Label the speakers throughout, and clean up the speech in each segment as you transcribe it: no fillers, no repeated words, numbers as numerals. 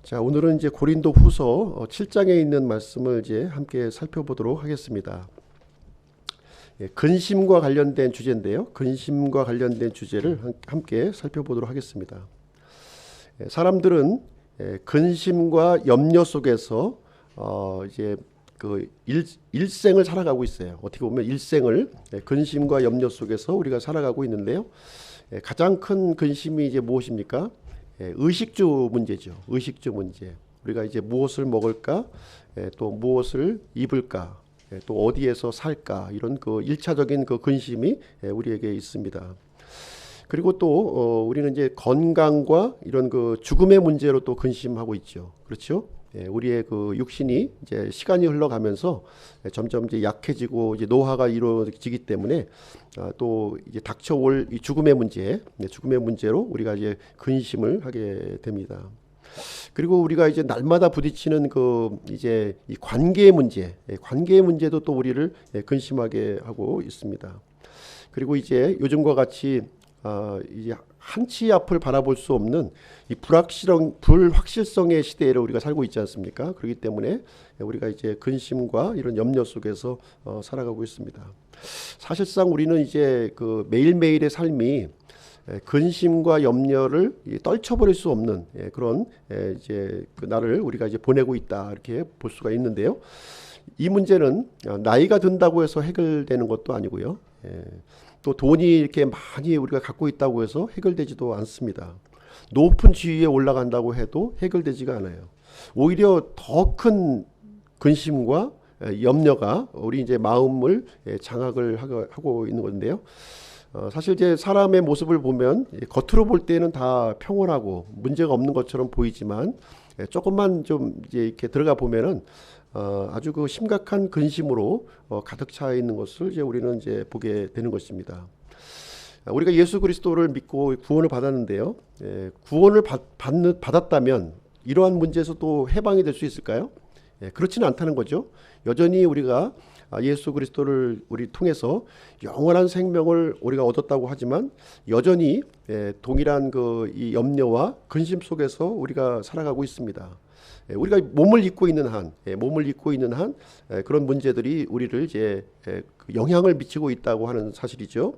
Speaker 1: 자, 오늘은 이제 고린도 후서 7장에 있는 말씀을 이제 함께 살펴보도록 하겠습니다. 근심과 관련된 주제인데요. 근심과 관련된 주제를 함께 살펴보도록 하겠습니다. 사람들은 근심과 염려 속에서 이제 그 일생을 살아가고 있어요. 어떻게 보면 일생을 근심과 염려 속에서 우리가 살아가고 있는데요. 가장 큰 근심이 이제 무엇입니까? 의식주 문제죠. 의식주 문제. 우리가 이제 무엇을 먹을까, 또 무엇을 입을까, 또 어디에서 살까, 이런 그 일차적인 그 근심이 우리에게 있습니다. 그리고 또 우리는 이제 건강과 이런 그 죽음의 문제로 또 근심하고 있죠. 그렇죠? 우리의 그 육신이 이제 시간이 흘러가면서 점점 이제 약해지고 이제 노화가 이루어지기 때문에 또 이제 닥쳐올 이 죽음의 문제, 죽음의 문제로 우리가 이제 근심을 하게 됩니다. 그리고 우리가 이제 날마다 부딪히는 그 이제 이 관계의 문제, 관계의 문제도 또 우리를 근심하게 하고 있습니다. 그리고 이제 요즘과 같이 이제 한치 앞을 바라볼 수 없는 이 불확실성의 시대를 우리가 살고 있지 않습니까? 그렇기 때문에 우리가 이제 근심과 이런 염려 속에서 살아가고 있습니다. 사실상 우리는 이제 그 매일매일의 삶이 근심과 염려를 떨쳐버릴 수 없는 그런 이제 그 날을 우리가 이제 보내고 있다, 이렇게 볼 수가 있는데요. 이 문제는 나이가 든다고 해서 해결되는 것도 아니고요. 또 돈이 이렇게 많이 우리가 갖고 있다고 해서 해결되지도 않습니다. 높은 지위에 올라간다고 해도 해결되지가 않아요. 오히려 더 큰 근심과 염려가 우리 이제 마음을 장악을 하고 있는 건데요. 사실 이제 사람의 모습을 보면 겉으로 볼 때는 다 평온하고 문제가 없는 것처럼 보이지만 조금만 좀 이제 이렇게 들어가 보면은 아주 그 심각한 근심으로 가득 차 있는 것을 이제 우리는 이제 보게 되는 것입니다. 우리가 예수 그리스도를 믿고 구원을 받았는데요. 구원을 받았다면 이러한 문제에서 또 해방이 될 수 있을까요? 그렇지는 않다는 거죠. 여전히 우리가 예수 그리스도를 우리 통해서 영원한 생명을 우리가 얻었다고 하지만 여전히 동일한 그 이 염려와 근심 속에서 우리가 살아가고 있습니다. 우리가 몸을 입고 있는 한 그런 문제들이 우리를 이제 영향을 미치고 있다고 하는 사실이죠.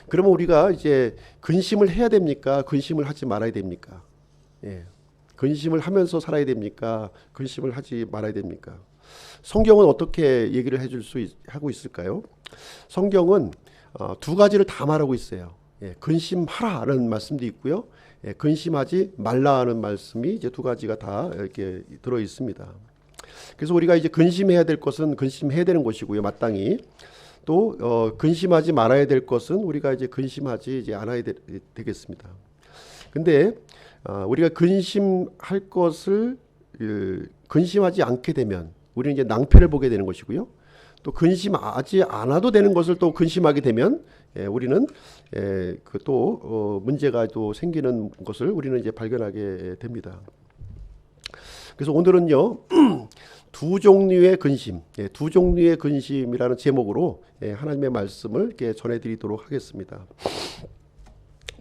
Speaker 1: 그러면 우리가 이제 근심을 해야 됩니까? 근심을 하지 말아야 됩니까? 근심을 하면서 살아야 됩니까? 근심을 하지 말아야 됩니까? 성경은 어떻게 얘기를 하고 있을까요? 성경은 두 가지를 다 말하고 있어요. 근심하라는 말씀도 있고요. 근심하지 말라는 말씀이 이제 두 가지가 다 이렇게 들어 있습니다. 그래서 우리가 이제 근심해야 될 것은 근심해야 되는 것이고요, 마땅히. 또 근심하지 말아야 될 것은 우리가 이제 근심하지 이제 않아야 되겠습니다. 근데 우리가 근심할 것을 근심하지 않게 되면 우리는 이제 낭패를 보게 되는 것이고요. 또 근심하지 않아도 되는 것을 또 근심하게 되면 우리는 그 또 문제가 또 생기는 것을 우리는 이제 발견하게 됩니다. 그래서 오늘은요 두 종류의 근심이라는 제목으로 하나님의 말씀을 이렇게 전해드리도록 하겠습니다.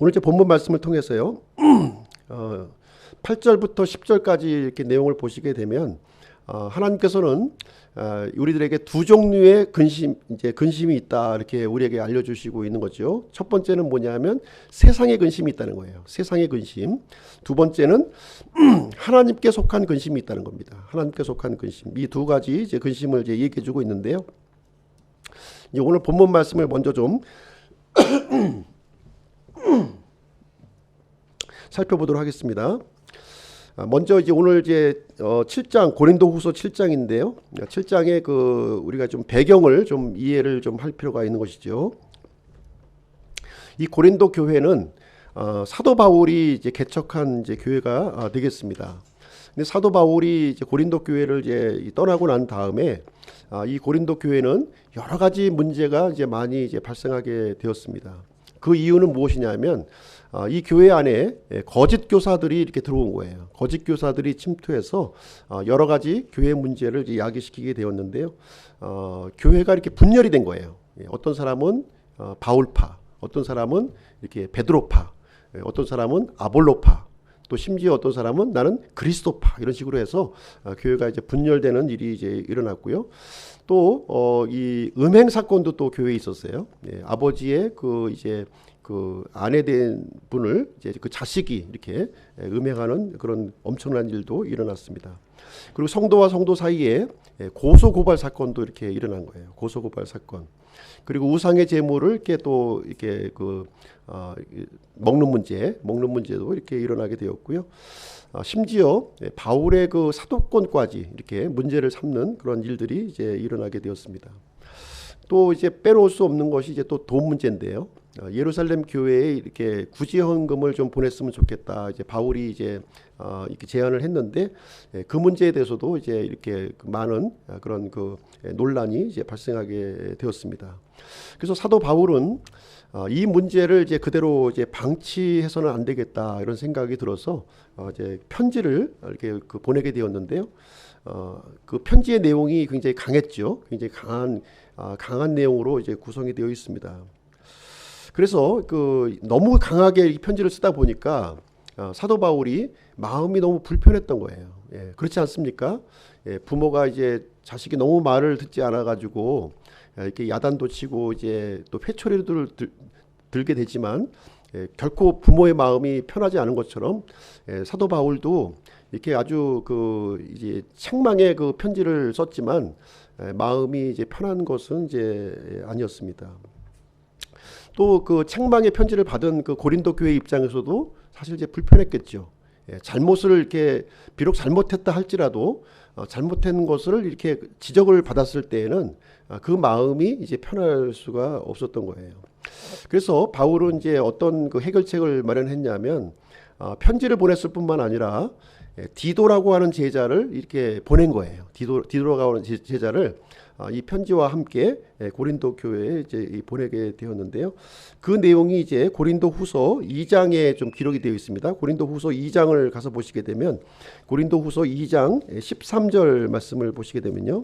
Speaker 1: 오늘 제 본문 말씀을 통해서요 8절부터 10절까지 이렇게 내용을 보시게 되면 하나님께서는 우리들에게 두 종류의 근심이 있다, 이렇게 우리에게 알려주시고 있는 거죠. 첫 번째는 뭐냐면 세상의 근심이 있다는 거예요. 세상의 근심. 두 번째는 하나님께 속한 근심이 있다는 겁니다. 하나님께 속한 근심. 이 두 가지 이제 근심을 이제 얘기해주고 있는데요. 이제 오늘 본문 말씀을 먼저 좀 살펴보도록 하겠습니다. 먼저 이제 오늘 이제 7장 고린도후서 7장인데요. 7장의 그 우리가 좀 배경을 좀 이해를 좀 할 필요가 있는 것이죠. 이 고린도 교회는 사도 바울이 이제 개척한 이제 교회가 되겠습니다. 근데 사도 바울이 이제 고린도 교회를 이제 떠나고 난 다음에 이 고린도 교회는 여러 가지 문제가 이제 많이 이제 발생하게 되었습니다. 그 이유는 무엇이냐면 이 교회 안에 거짓 교사들이 이렇게 들어온 거예요. 거짓 교사들이 침투해서 여러 가지 교회 문제를 야기시키게 되었는데요. 교회가 이렇게 분열이 된 거예요. 어떤 사람은 바울파, 어떤 사람은 이렇게 베드로파, 어떤 사람은 아볼로파, 또 심지어 어떤 사람은 나는 그리스도파 이런 식으로 해서 교회가 이제 분열되는 일이 이제 일어났고요. 또 이 음행 사건도 또 교회에 있었어요. 예, 아버지의 그 이제 그 아내 된 분을 이제 그 자식이 이렇게 음행하는 그런 엄청난 일도 일어났습니다. 그리고 성도와 성도 사이에 고소 고발 사건도 이렇게 일어난 거예요. 고소 고발 사건. 그리고 우상의 제물을 이렇게 또 이렇게 먹는 문제도 이렇게 일어나게 되었고요. 심지어 바울의 그 사도권까지 이렇게 문제를 삼는 그런 일들이 이제 일어나게 되었습니다. 또 이제 빼놓을 수 없는 것이 이제 또 돈 문제인데요. 예루살렘 교회에 이렇게 구제 헌금을 좀 보냈으면 좋겠다. 이제 바울이 이제 이렇게 제안을 했는데 그 문제에 대해서도 이제 이렇게 많은 그런 그 논란이 이제 발생하게 되었습니다. 그래서 사도 바울은 이 문제를 이제 그대로 이제 방치해서는 안 되겠다 이런 생각이 들어서 이제 편지를 이렇게 보내게 되었는데요. 그 편지의 내용이 굉장히 강했죠. 굉장히 강한 내용으로 이제 구성이 되어 있습니다. 그래서 너무 강하게 이 편지를 쓰다 보니까 사도 바울이 마음이 너무 불편했던 거예요. 예, 그렇지 않습니까? 예, 부모가 이제 자식이 너무 말을 듣지 않아 가지고 이렇게 야단도 치고 이제 또 회초리를 들게 되지만 결코 부모의 마음이 편하지 않은 것처럼 사도 바울도 이렇게 아주 이제 책망의 그 편지를 썼지만 마음이 이제 편한 것은 이제 아니었습니다. 또 그 책망의 편지를 받은 그 고린도 교회 입장에서도 사실 이제 불편했겠죠. 잘못을 이렇게 비록 잘못했다 할지라도 잘못한 것을 이렇게 지적을 받았을 때에는 그 마음이 이제 편할 수가 없었던 거예요. 그래서 바울은 이제 어떤 그 해결책을 마련했냐면 편지를 보냈을 뿐만 아니라 디도라고 하는 제자를 이렇게 보낸 거예요. 디도라고 하는 제자를 이 편지와 함께 고린도 교회에 이제 보내게 되었는데요. 그 내용이 이제 고린도후서 2장에 좀 기록이 되어 있습니다. 고린도후서 2장을 가서 보시게 되면 고린도후서 2장 13절 말씀을 보시게 되면요.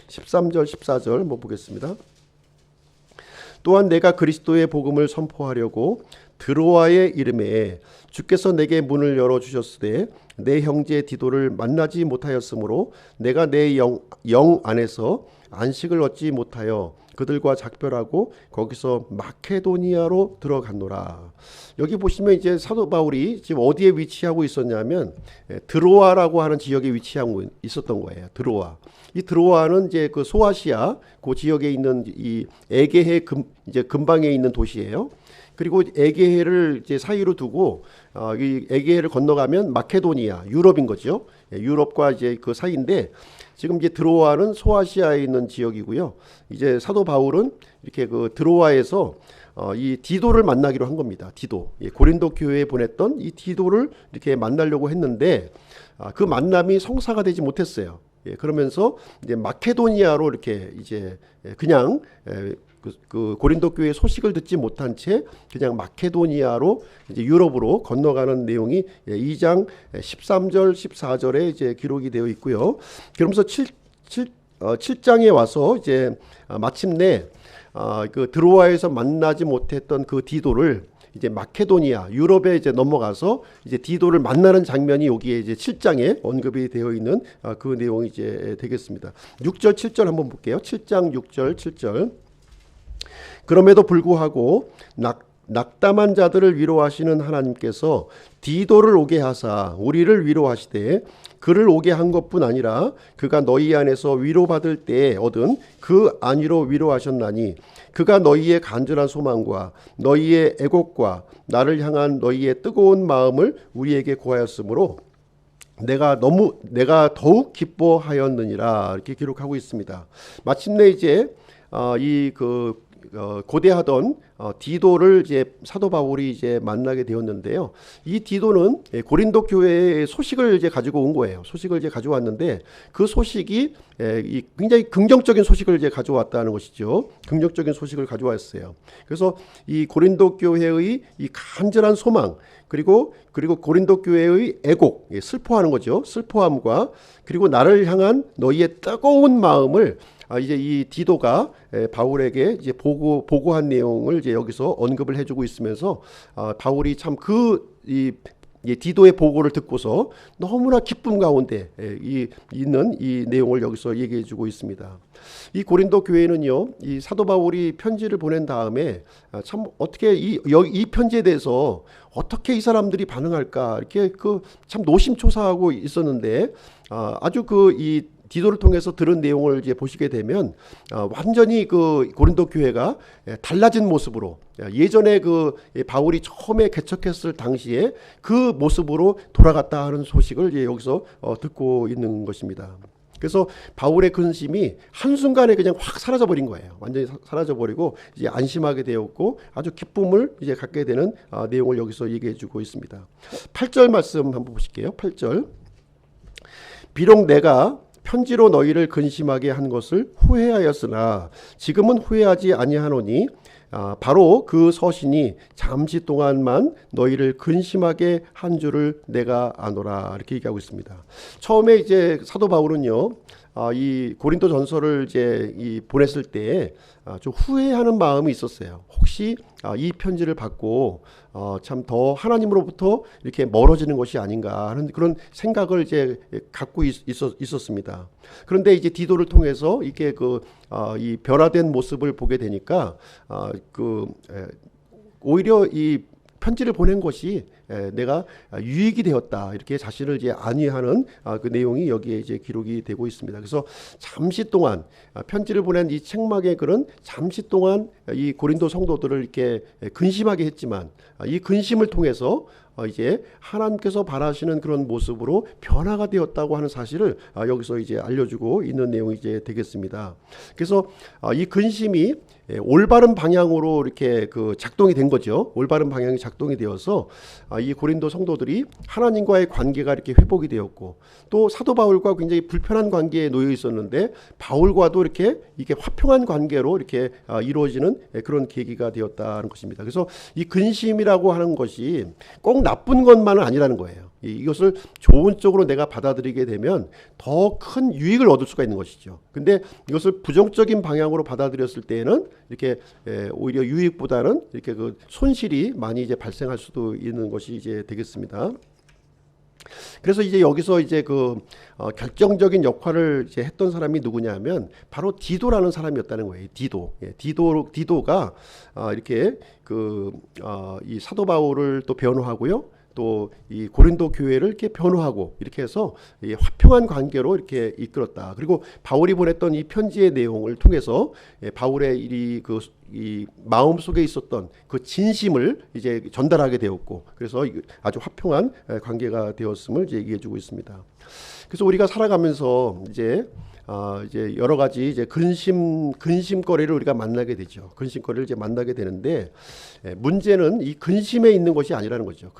Speaker 1: 13절 14절 한번 보겠습니다. 또한 내가 그리스도의 복음을 선포하려고 드로아의 이름에 주께서 내게 문을 열어주셨으되 내 형제 디도를 만나지 못하였으므로 내가 내 영 안에서 안식을 얻지 못하여 그들과 작별하고 거기서 마케도니아로 들어갔노라. 여기 보시면 이제 사도 바울이 지금 어디에 위치하고 있었냐면 드로아라고 하는 지역에 위치하고 있었던 거예요. 드로아. 이 드로아는 이제 그 소아시아 그 지역에 있는 이 에게해 이제 근방에 있는 도시예요. 그리고 에게해를 이제 사이로 두고 이 에게해를 건너가면 마케도니아, 유럽인 거죠. 유럽과 이제 그 사이인데 지금 이제 드로아는 소아시아에 있는 지역이고요. 이제 사도 바울은 이렇게 그 드로아에서 이 디도를 만나기로 한 겁니다. 디도. 고린도 교회에 보냈던 이 디도를 이렇게 만나려고 했는데 그 만남이 성사가 되지 못했어요. 그러면서 이제 마케도니아로 이렇게 이제 그냥 그 고린도 교회 소식을 듣지 못한 채 그냥 마케도니아로 이제 유럽으로 건너가는 내용이 2장 13절 14절에 이제 기록이 되어 있고요. 그러면서 7장에 와서 이제 마침내 그 드로아에서 만나지 못했던 그 디도를 이제 마케도니아 유럽에 이제 넘어가서 이제 디도를 만나는 장면이 여기에 이제 7장에 언급이 되어 있는 그 내용이 이제 되겠습니다. 6절 7절 한번 볼게요. 7장 6절 7절. 그럼에도 불구하고 낙담한 자들을 위로하시는 하나님께서 디도를 오게 하사 우리를 위로하시되 그를 오게 한 것뿐 아니라 그가 너희 안에서 위로받을 때에 얻은 그 안위로 위로하셨나니 그가 너희의 간절한 소망과 너희의 애곡과 나를 향한 너희의 뜨거운 마음을 우리에게 고하였으므로 내가 더욱 기뻐하였느니라 이렇게 기록하고 있습니다. 마침내 이제 고대하던 디도를 이제 사도 바울이 이제 만나게 되었는데요. 이 디도는 고린도 교회의 소식을 이제 가지고 온 거예요. 소식을 이제 가져왔는데 그 소식이 굉장히 긍정적인 소식을 이제 가져왔다는 것이죠. 긍정적인 소식을 가져왔어요. 그래서 이 고린도 교회의 이 간절한 소망 그리고 고린도 교회의 애곡, 슬퍼하는 거죠. 슬퍼함과 그리고 나를 향한 너희의 뜨거운 마음을 이제 이 디도가 바울에게 이제 보고한 내용을 이제 여기서 언급을 해주고 있으면서 바울이 참 이 디도의 보고를 듣고서 너무나 기쁨 가운데 있는 이 내용을 여기서 얘기해 주고 있습니다. 이 고린도 교회는요, 이 사도 바울이 편지를 보낸 다음에 참 어떻게 이 편지에 대해서 어떻게 이 사람들이 반응할까 이렇게 참 노심초사하고 있었는데, 아주 이 디도를 통해서 들은 내용을 이제 보시게 되면 완전히 고린도 교회가 달라진 모습으로, 예전에 바울이 처음에 개척했을 당시에 그 모습으로 돌아갔다 하는 소식을 이제 여기서 듣고 있는 것입니다. 그래서 바울의 근심이 한순간에 그냥 확 사라져 버린 거예요. 완전히 사라져 버리고 이제 안심하게 되었고 아주 기쁨을 이제 갖게 되는 내용을 여기서 얘기해 주고 있습니다. 8절 말씀 한번 보실게요. 8절. 비록 내가 편지로 너희를 근심하게 한 것을 후회하였으나 지금은 후회하지 아니하노니 바로 그 서신이 잠시 동안만 너희를 근심하게 한 줄을 내가 아노라, 이렇게 얘기하고 있습니다. 처음에 이제 사도 바울은요, 이 고린도 전서를 이제 보냈을 때 좀 후회하는 마음이 있었어요. 혹시 이 편지를 받고 참 더 하나님으로부터 이렇게 멀어지는 것이 아닌가 하는 그런 생각을 이제 갖고 있었습니다. 그런데 이제 디도를 통해서 이게 이 변화된 모습을 보게 되니까 오히려 이 편지를 보낸 것이 내가 유익이 되었다, 이렇게 자신을 이제 안위하는 그 내용이 여기에 이제 기록이 되고 있습니다. 그래서 잠시 동안 편지를 보낸 이 책막의 글은 잠시 동안 이 고린도 성도들을 이렇게 근심하게 했지만 이 근심을 통해서 이제 하나님께서 바라시는 그런 모습으로 변화가 되었다고 하는 사실을 여기서 이제 알려주고 있는 내용이 이제 되겠습니다. 그래서 이 근심이 올바른 방향으로 이렇게 작동이 된 거죠. 올바른 방향이 작동이 되어서 이 고린도 성도들이 하나님과의 관계가 이렇게 회복이 되었고, 또 사도 바울과 굉장히 불편한 관계에 놓여 있었는데 바울과도 이게 화평한 관계로 이렇게 이루어지는 그런 계기가 되었다는 것입니다. 그래서 이 근심이라고 하는 것이 꼭 나쁜 것만은 아니라는 거예요. 이것을 좋은 쪽으로 내가 받아들이게 되면 더 큰 유익을 얻을 수가 있는 것이죠. 근데 이것을 부정적인 방향으로 받아들였을 때에는 이렇게 오히려 유익보다는 이렇게 손실이 많이 이제 발생할 수도 있는 것이 이제 되겠습니다. 그래서 이제 여기서 이제 결정적인 역할을 이제 했던 사람이 누구냐면 바로 디도라는 사람이었다는 거예요. 디도가 이렇게 이 사도 바울을 또 변호하고요, 또 이 고린도 교회를 이렇게 변호하고 이렇게 해서 이 화평한 관계로 이렇게 이끌었다. 그리고 바울이 보냈던 이 편지의 내용을 통해서 바울의 이 마음 속에 있었던 그 진심을 이제 전달하게 되었고, 그래서 아주 화평한 관계가 되었음을 이제 얘기해주고 있습니다. 그래서 우리가 살아가면서 이제 여러 가지 이제 근심거리를 우리가 만나게 되죠. 근심거리를 이제 만나게 되는데, 문제는 이 근심에 있는 것이 아니라는 거죠.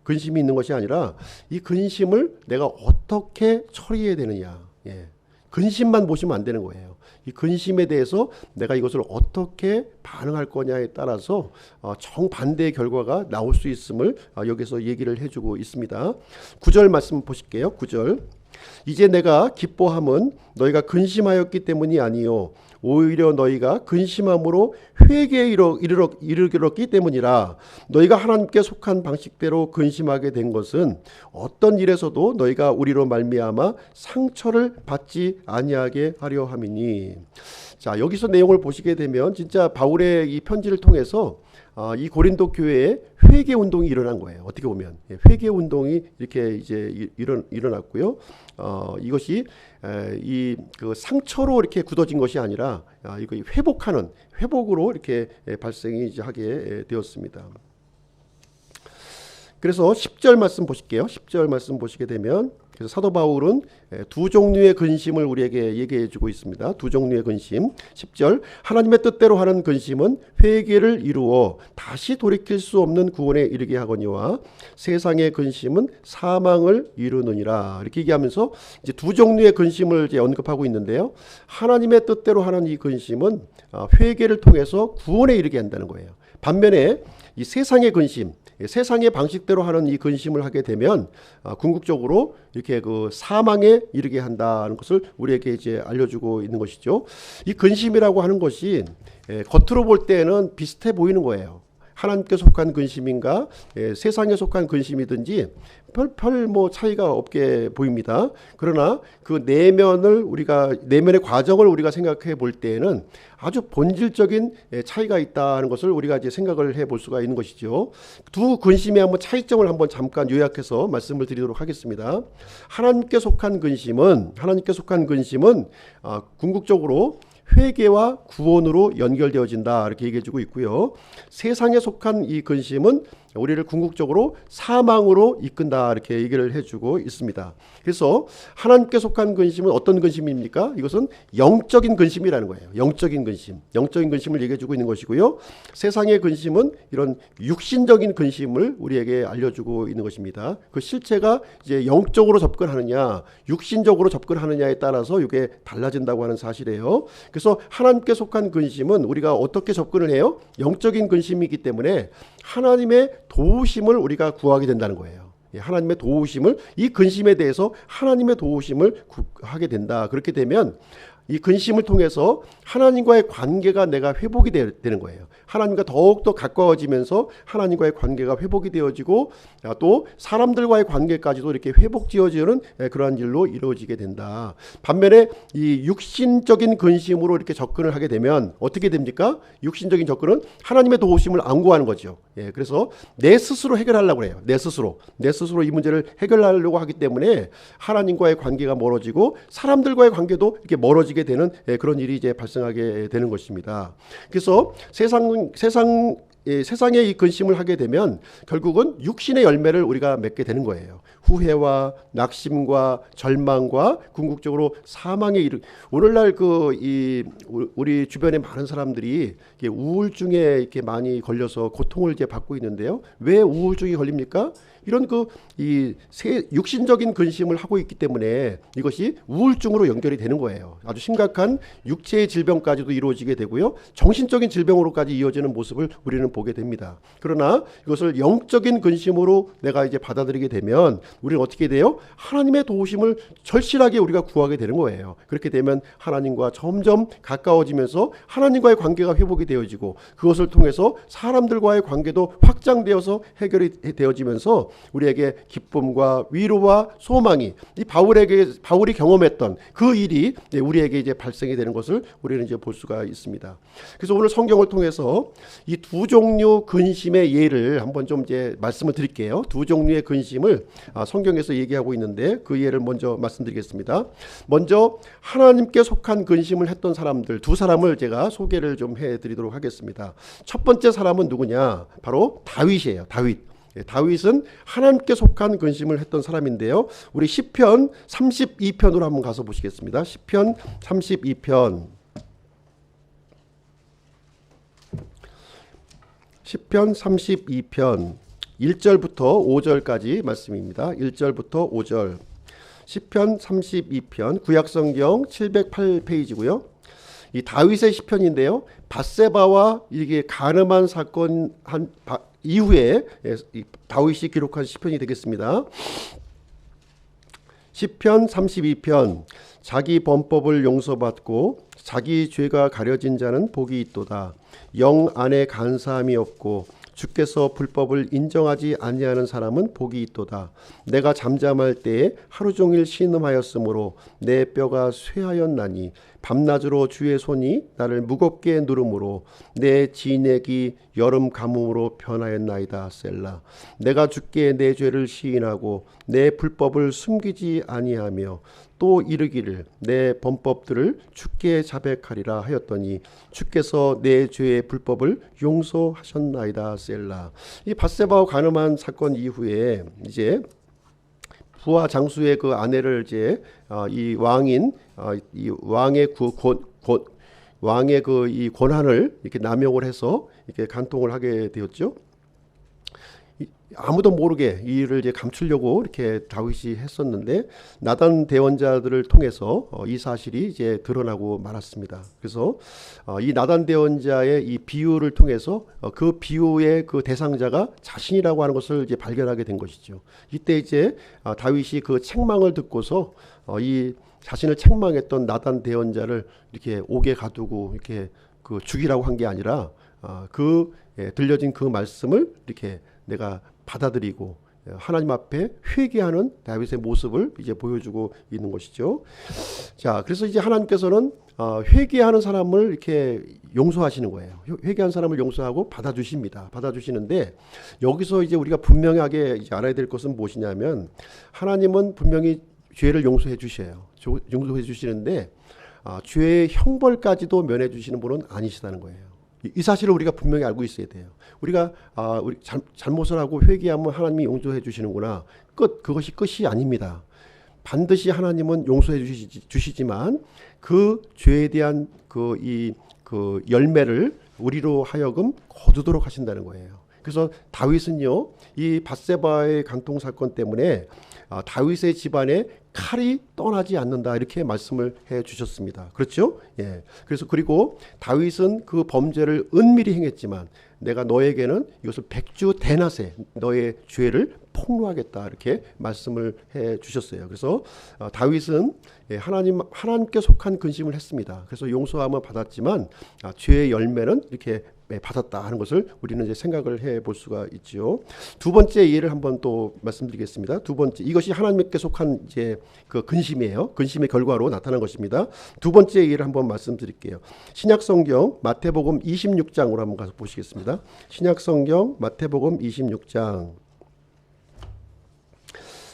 Speaker 1: 근심이 있는 것이 아니라 이 근심을 내가 어떻게 처리해야 되느냐. 근심만 보시면 안 되는 거예요. 이 근심에 대해서 내가 이것을 어떻게 반응할 거냐에 따라서 정반대의 결과가 나올 수 있음을 여기서 얘기를 해주고 있습니다. 9절 말씀 보실게요. 9절. 이제 내가 기뻐함은 너희가 근심하였기 때문이 아니요 오히려 너희가 근심함으로 회개에 이르렀기 때문이라. 너희가 하나님께 속한 방식대로 근심하게 된 것은 어떤 일에서도 너희가 우리로 말미암아 상처를 받지 아니하게 하려 함이니. 자, 여기서 내용을 보시게 되면 진짜 바울의 이 편지를 통해서 이 고린도 교회에 회개 운동이 일어난 거예요. 어떻게 보면 회개 운동이 이렇게 이제 일어났고요. 이것이 이 상처로 이렇게 굳어진 것이 아니라 이거 회복으로 이렇게 발생이 이제 하게 되었습니다. 그래서 10절 말씀 보실게요. 10절 말씀 보시게 되면, 그래서 사도 바울은 두 종류의 근심을 우리에게 얘기해 주고 있습니다. 두 종류의 근심. 10절. 하나님의 뜻대로 하는 근심은 회개를 이루어 다시 돌이킬 수 없는 구원에 이르게 하거니와 세상의 근심은 사망을 이루느니라. 이렇게 얘기하면서 이제 두 종류의 근심을 이제 언급하고 있는데요. 하나님의 뜻대로 하는 이 근심은 회개를 통해서 구원에 이르게 한다는 거예요. 반면에 이 세상의 근심, 세상의 방식대로 하는 이 근심을 하게 되면 궁극적으로 이렇게 사망에 이르게 한다는 것을 우리에게 이제 알려주고 있는 것이죠. 이 근심이라고 하는 것이 겉으로 볼 때는 비슷해 보이는 거예요. 하나님께 속한 근심인가 세상에 속한 근심이든지 별 뭐 차이가 없게 보입니다. 그러나 그 내면의 과정을 우리가 생각해 볼 때에는 아주 본질적인 차이가 있다는 것을 우리가 이제 생각을 해볼 수가 있는 것이죠. 두 근심의 한번 차이점을 한번 잠깐 요약해서 말씀을 드리도록 하겠습니다. 하나님께 속한 근심은 궁극적으로 회개와 구원으로 연결되어진다 이렇게 얘기해주고 있고요. 세상에 속한 이 근심은 우리를 궁극적으로 사망으로 이끈다 이렇게 얘기를 해주고 있습니다. 그래서 하나님께 속한 근심은 어떤 근심입니까? 이것은 영적인 근심이라는 거예요. 영적인 근심을 얘기해주고 있는 것이고요. 세상의 근심은 이런 육신적인 근심을 우리에게 알려주고 있는 것입니다. 그 실체가 이제 영적으로 접근하느냐, 육신적으로 접근하느냐에 따라서 이게 달라진다고 하는 사실이에요. 그래서 하나님께 속한 근심은 우리가 어떻게 접근을 해요? 영적인 근심이기 때문에 하나님의 도우심을 우리가 구하게 된다는 거예요. 하나님의 도우심을, 이 근심에 대해서 하나님의 도우심을 구하게 된다. 그렇게 되면 이 근심을 통해서 하나님과의 관계가 내가 회복이 되는 거예요. 하나님과 더욱더 가까워지면서 하나님과의 관계가 회복이 되어지고 또 사람들과의 관계까지도 이렇게 회복지어지는 그러한 일로 이루어지게 된다. 반면에 이 육신적인 근심으로 이렇게 접근을 하게 되면 어떻게 됩니까? 육신적인 접근은 하나님의 도우심을 안 구하는 거죠. 그래서 내 스스로 해결하려고 해요. 내 스스로 이 문제를 해결하려고 하기 때문에 하나님과의 관계가 멀어지고 사람들과의 관계도 이렇게 멀어지게 되는 그런 일이 이제 발생하게 되는 것입니다. 그래서 세상에 이 근심을 하게 되면 결국은 육신의 열매를 우리가 맺게 되는 거예요. 후회와 낙심과 절망과 궁극적으로 사망에 오늘날 우리 주변에 많은 사람들이 우울증에 이렇게 많이 걸려서 고통을 이제 받고 있는데요. 왜 우울증이 걸립니까? 이런 육신적인 근심을 하고 있기 때문에 이것이 우울증으로 연결이 되는 거예요. 아주 심각한 육체의 질병까지도 이루어지게 되고요. 정신적인 질병으로까지 이어지는 모습을 우리는 보게 됩니다. 그러나 이것을 영적인 근심으로 내가 이제 받아들이게 되면 우리는 어떻게 돼요? 하나님의 도우심을 절실하게 우리가 구하게 되는 거예요. 그렇게 되면 하나님과 점점 가까워지면서 하나님과의 관계가 회복이 되어지고 그것을 통해서 사람들과의 관계도 확장되어서 해결이 되어지면서 우리에게 기쁨과 위로와 소망이 이 바울이 경험했던 그 일이 우리에게 이제 발생이 되는 것을 우리는 이제 볼 수가 있습니다. 그래서 오늘 성경을 통해서 이 두 종류 근심의 예를 한번 좀 이제 말씀을 드릴게요. 두 종류의 근심을 성경에서 얘기하고 있는데 그 예를 먼저 말씀드리겠습니다. 먼저 하나님께 속한 근심을 했던 사람들 두 사람을 제가 소개를 좀 해드리도록 하겠습니다. 첫 번째 사람은 누구냐? 바로 다윗이에요. 다윗은 하나님께 속한 근심을 했던 사람인데요. 우리 시편 32편으로 한번 가서 보시겠습니다. 시편 32편 1절부터 5절까지 말씀입니다. 1절부터 5절 시편 32편 구약성경 708페이지고요. 이 다윗의 시편인데요. 밧세바와 이게 간음한 사건 이후에 다윗이 기록한 시편이 되겠습니다. 시편 32편 자기 범법을 용서받고 자기 죄가 가려진 자는 복이 있도다. 영 안에 간사함이 없고 주께서 불법을 인정하지 아니하는 사람은 복이 있도다. 내가 잠잠할 때에 하루 종일 신음하였으므로 내 뼈가 쇠하였나니 밤낮으로 주의 손이 나를 무겁게 누르므로 내 진액이 여름 가뭄으로 변하였나이다. 셀라. 내가 주께 내 죄를 시인하고 내 불법을 숨기지 아니하며 또 이르기를 내 범법들을 주께 자백하리라 하였더니 주께서 내 죄의 불법을 용서하셨나이다. 셀라. 이 밧세바와 간음한 사건 이후에 이제 부하 장수의 그 아내를 이제 이 왕의 이 권한을 이렇게 남용을 해서 이렇게 간통을 하게 되었죠. 아무도 모르게 이 일을 이제 감추려고 이렇게 다윗이 했었는데 나단 대원자들을 통해서 이 사실이 이제 드러나고 말았습니다. 그래서 이 나단 대원자의 이 비유를 통해서 그 비유의 그 대상자가 자신이라고 하는 것을 이제 발견하게 된 것이죠. 이때 이제 다윗이 그 책망을 듣고서 이 자신을 책망했던 나단 대원자를 이렇게 옥에 가두고 이렇게 그 죽이라고 한 게 아니라 들려진 그 말씀을 이렇게 내가 받아들이고 하나님 앞에 회개하는 다윗의 모습을 이제 보여주고 있는 것이죠. 자, 그래서 이제 하나님께서는 회개하는 사람을 이렇게 용서하시는 거예요. 회개한 사람을 용서하고 받아주십니다. 받아주시는데 여기서 이제 우리가 분명하게 이제 알아야 될 것은 무엇이냐면 하나님은 분명히 죄를 용서해 주셔요. 용서해 주시는데 죄의 형벌까지도 면해 주시는 분은 아니시다는 거예요. 이 사실을 우리가 분명히 알고 있어야 돼요. 우리가 우리 잘못을 하고 회개하면 하나님이 용서해 주시는구나. 그것이 끝이 아닙니다. 반드시 하나님은 용서해 주시지만 그 죄에 대한 그 열매를 우리로 하여금 거두도록 하신다는 거예요. 그래서 다윗은요, 이 밧세바의 간통 사건 때문에 다윗의 집안에 칼이 떠나지 않는다 이렇게 말씀을 해 주셨습니다. 그렇죠? 예. 그래서 그리고 다윗은 그 범죄를 은밀히 행했지만 내가 너에게는 이것을 백주 대낮에 너의 죄를 폭로하겠다 이렇게 말씀을 해 주셨어요. 그래서 다윗은 하나님께 속한 근심을 했습니다. 그래서 용서함을 받았지만 죄의 열매는 이렇게 받았다 하는 것을 우리는 이제 생각을 해 볼 수가 있죠. 두 번째 예를 한번 또 말씀드리겠습니다. 두 번째, 이것이 하나님께 속한 이제 그 근심이에요. 근심의 결과로 나타난 것입니다. 두 번째 예를 한번 말씀드릴게요. 신약 성경 마태복음 26장으로 한번 가서 보시겠습니다. 신약 성경 마태복음 26장.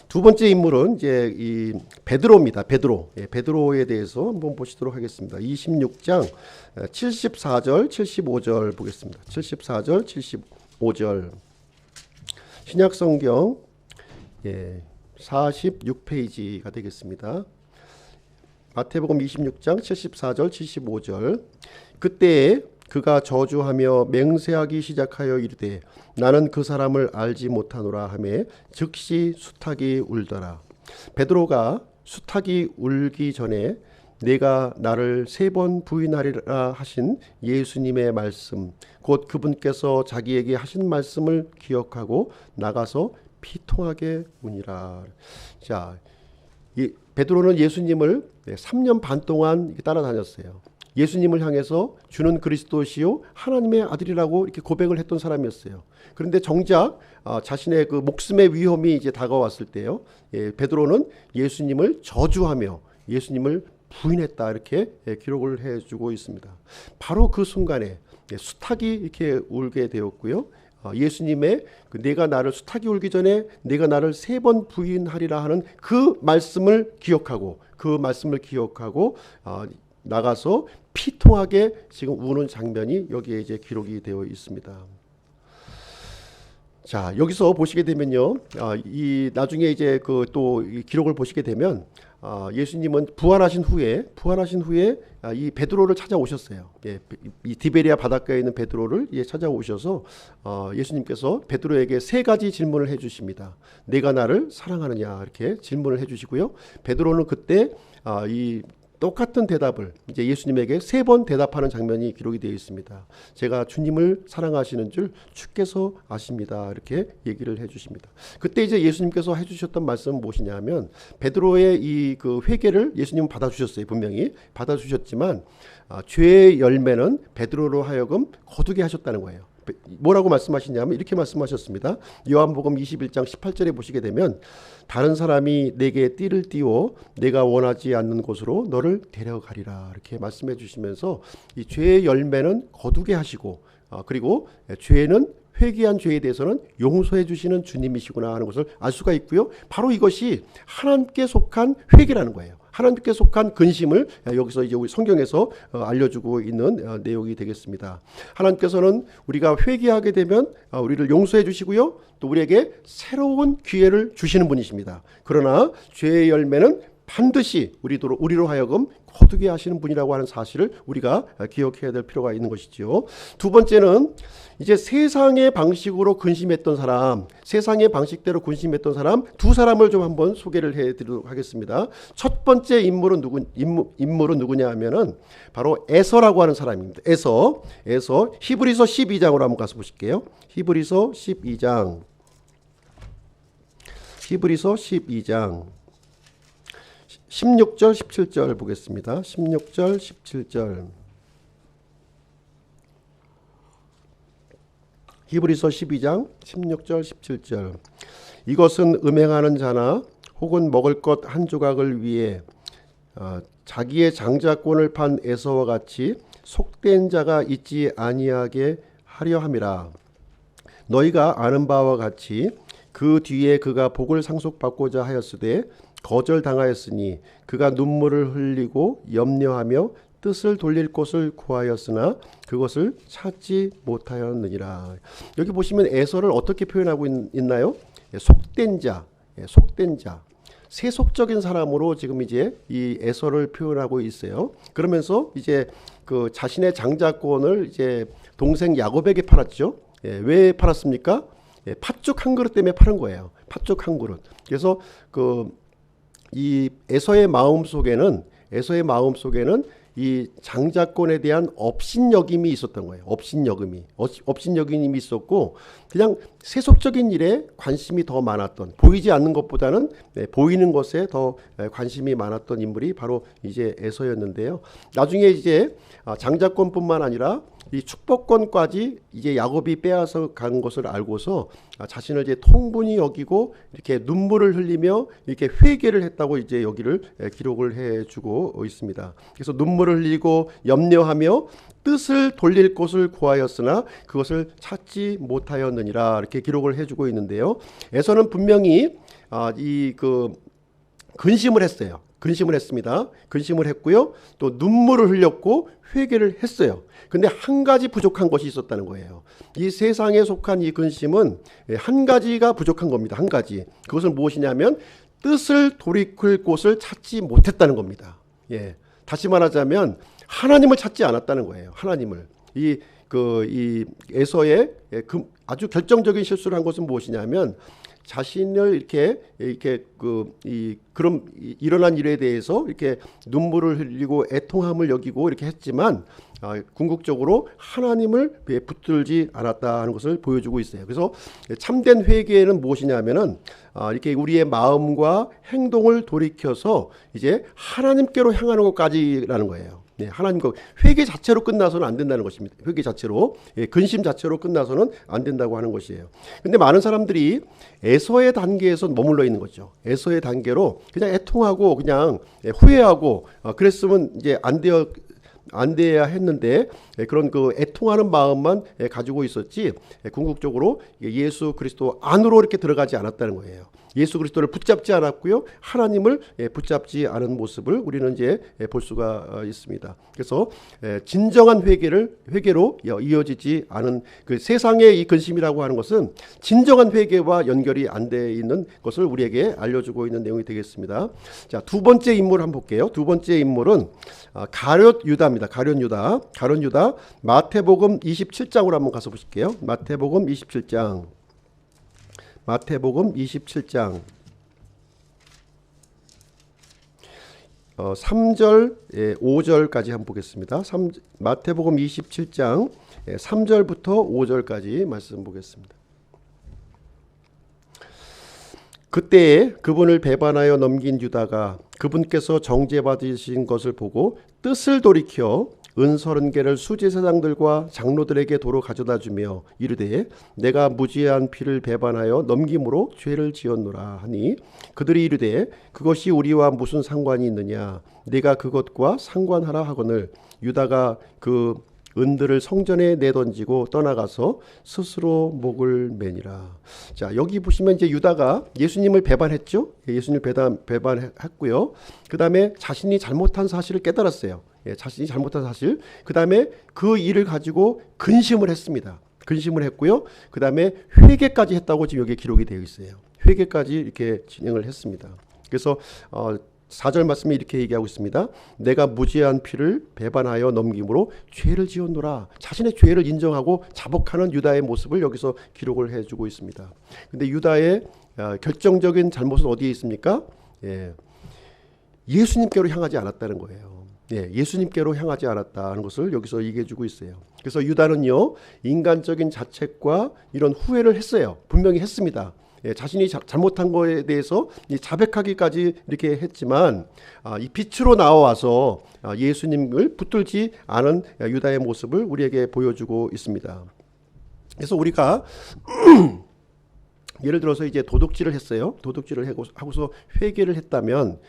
Speaker 1: 두 번째 인물은 이제 이 베드로입니다. 베드로에 대해서 한번 보시도록 하겠습니다. 26장 74절, 75절 보겠습니다. 74절, 75절. 신약 성경 46페이지가 되겠습니다. 마태복음 26장 74절, 75절. 그때에 그가 저주하며 맹세하기 시작하여 이르되 나는 그 사람을 알지 못하노라 하매 즉시 수탉이 울더라. 베드로가 수탉이 울기 전에 내가 나를 3번 부인하리라 하신 예수님의 말씀, 곧 그분께서 자기에게 하신 말씀을 기억하고 나가서 피통하게 우니라. 자, 베드로는 예수님을 3년 반 동안 따라다녔어요. 예수님을 향해서 주는 그리스도시요 하나님의 아들이라고 이렇게 고백을 했던 사람이었어요. 그런데 정작 자신의 그 목숨의 위험이 이제 다가왔을 때요, 베드로는 예수님을 저주하며 예수님을 부인했다 이렇게 기록을 해주고 있습니다. 바로 그 순간에 수탉이 이렇게 울게 되었고요. 예수님의 내가 나를 수탉이 울기 전에 내가 나를 3번 부인하리라 하는 그 말씀을 기억하고 나가서 피통하게 지금 우는 장면이 여기에 이제 기록이 되어 있습니다. 자, 여기서 보시게 되면요, 이 나중에 이제 그 또 기록을 보시게 되면 예수님은 부활하신 후에 이 베드로를 찾아오셨어요. 이 디베리아 바닷가에 있는 베드로를 찾아오셔서 예수님께서 베드로에게 3가지 질문을 해주십니다. 내가 나를 사랑하느냐 이렇게 질문을 해주시고요. 베드로는 그때 이 똑같은 대답을 이제 예수님에게 3번 대답하는 장면이 기록이 되어 있습니다. 제가 주님을 사랑하시는 줄 주께서 아십니다. 이렇게 얘기를 해주십니다. 그때 이제 예수님께서 해주셨던 말씀은 무엇이냐면 베드로의 이 그 회개를 예수님은 받아주셨어요. 분명히 받아주셨지만 죄의 열매는 베드로로 하여금 거두게 하셨다는 거예요. 뭐라고 말씀하시냐면 이렇게 말씀하셨습니다. 요한복음 21장 18절에 보시게 되면 다른 사람이 내게 띠를 띄워 내가 원하지 않는 곳으로 너를 데려가리라 이렇게 말씀해 주시면서 이 죄의 열매는 거두게 하시고 그리고 죄는 회개한 죄에 대해서는 용서해 주시는 주님이시구나 하는 것을 알 수가 있고요. 바로 이것이 하나님께 속한 회개라는 거예요. 하나님께 속한 근심을 여기서 이제 우리 성경에서 알려주고 있는 내용이 되겠습니다. 하나님께서는 우리가 회개하게 되면 우리를 용서해 주시고요. 또 우리에게 새로운 기회를 주시는 분이십니다. 그러나 죄의 열매는 반드시 우리로 하여금 거두게 하시는 분이라고 하는 사실을 우리가 기억해야 될 필요가 있는 것이죠. 두 번째는 이제 세상의 방식으로 근심했던 사람, 세상의 방식대로 근심했던 사람 두 사람을 좀 한번 소개를 해드리도록 하겠습니다. 첫 번째 인물은 누구냐 하면은 바로 에서라고 하는 사람입니다. 에서 히브리서 12장으로 한번 가서 보실게요. 히브리서 12장 16절 17절 보겠습니다. 16절 17절 히브리서 12장 16절 17절. 이것은 음행하는 자나 혹은 먹을 것 한 조각을 위해 자기의 장자권을 판 에서와 같이 속된 자가 있지 아니하게 하려 함이라. 너희가 아는 바와 같이 그 뒤에 그가 복을 상속받고자 하였으되 거절당하였으니 그가 눈물을 흘리고 염려하며 뜻을 돌릴 곳을 구하였으나 그것을 찾지 못하였느니라. 여기 보시면 에서를 어떻게 표현하고 있나요? 속된 자, 속된 자. 세속적인 사람으로 지금 이제 이 에서를 표현하고 있어요. 그러면서 이제 그 자신의 장자권을 이제 동생 야곱에게 팔았죠. 왜 팔았습니까? 팥죽 한 그릇 때문에 팔은 거예요. 팥죽 한 그릇. 그래서 이 에서의 마음 속에는 이 장자권에 대한 업신여김이 있었던 거예요. 업신여김이 있었고 그냥 세속적인 일에 관심이 더 많았던, 보이지 않는 것보다는 보이는 것에 더 관심이 많았던 인물이 바로 이제 에서였는데요. 나중에 이제 장자권뿐만 아니라 이 축복권까지 이제 야곱이 빼앗아 간 것을 알고서 자신을 이제 통분히 여기고 이렇게 눈물을 흘리며 이렇게 회개를 했다고 이제 여기를 기록을 해주고 있습니다. 그래서 눈물을 흘리고 염려하며 뜻을 돌릴 곳을 구하였으나 그것을 찾지 못하였느니라 이렇게 기록을 해주고 있는데요. 에서는 분명히 근심을 했어요. 근심을 했습니다. 근심을 했고요. 또 눈물을 흘렸고 회개를 했어요. 근데 한 가지 부족한 것이 있었다는 거예요. 이 세상에 속한 이 근심은 한 가지가 부족한 겁니다. 한 가지. 그것은 무엇이냐면 뜻을 돌이킬 곳을 찾지 못했다는 겁니다. 다시 말하자면 하나님을 찾지 않았다는 거예요. 하나님을. 이 에서의 아주 결정적인 실수를 한 것은 무엇이냐면 자신을 이렇게 그럼 일어난 일에 대해서 이렇게 눈물을 흘리고 애통함을 여기고 이렇게 했지만 궁극적으로 하나님을 붙들지 않았다는 것을 보여주고 있어요. 그래서 참된 회개는 무엇이냐면은 이렇게 우리의 마음과 행동을 돌이켜서 이제 하나님께로 향하는 것까지라는 거예요. 하나님과 회개 자체로 끝나서는 안 된다는 것입니다. 회개 자체로, 근심 자체로 끝나서는 안 된다고 하는 것이에요. 근데 많은 사람들이 에서의 단계에서 머물러 있는 거죠. 에서의 단계로 그냥 애통하고 그냥 후회하고 그랬으면 이제 안 돼야 했는데 그런 애통하는 마음만 가지고 있었지 궁극적으로 예수 그리스도 안으로 이렇게 들어가지 않았다는 거예요. 예수 그리스도를 붙잡지 않았고요. 하나님을 붙잡지 않은 모습을 우리는 이제 볼 수가 있습니다. 그래서 진정한 회개로 이어지지 않은 그 세상의 이 근심이라고 하는 것은 진정한 회개와 연결이 안 돼 있는 것을 우리에게 알려주고 있는 내용이 되겠습니다. 자, 두 번째 인물 한번 볼게요. 두 번째 인물은 가룟 유다입니다. 가룟 유다. 마태복음 27장으로 한번 가서 보실게요. 마태복음 27장 3절 5절까지 한번 보겠습니다. 마태복음 27장 3절부터 5절까지 말씀 보겠습니다. 그때에 그분을 배반하여 넘긴 유다가 그분께서 정죄받으신 것을 보고 뜻을 돌이켜 은 30개를 수제사장들과 장로들에게 도로 가져다 주며 이르되 내가 무지한 피를 배반하여 넘김으로 죄를 지었노라 하니 그들이 이르되 그것이 우리와 무슨 상관이 있느냐 네가 그것과 상관하라 하거늘 유다가 그 은들을 성전에 내던지고 떠나가서 스스로 목을 매니라. 자, 여기 보시면 이제 유다가 예수님을 배반했죠. 예수님을 배반했고요. 그 다음에 자신이 잘못한 사실을 깨달았어요. 자신이 잘못한 사실. 그 다음에 그 일을 가지고 근심을 했습니다. 근심을 했고요. 그 다음에 회개까지 했다고 지금 여기 기록이 되어 있어요. 회개까지 이렇게 진행을 했습니다. 그래서 4절 말씀이 이렇게 얘기하고 있습니다. 내가 무지한 피를 배반하여 넘김으로 죄를 지었노라. 자신의 죄를 인정하고 자복하는 유다의 모습을 여기서 기록을 해주고 있습니다. 근데 유다의 결정적인 잘못은 어디에 있습니까? 예수님께로 향하지 않았다는 거예요. 예수님께로 향하지 않았다는 것을 여기서 얘기해주고 있어요. 그래서 유다는요, 인간적인 자책과 이런 후회를 했어요. 분명히 했습니다. 자신이 잘못한 거에 대해서 자백하기까지 이렇게 했지만 이 빛으로 나와서 예수님을 붙들지 않은 유다의 모습을 우리에게 보여주고 있습니다. 그래서 우리가 예를 들어서 이제 도둑질을 했어요. 도둑질을 하고서 회개를 했다면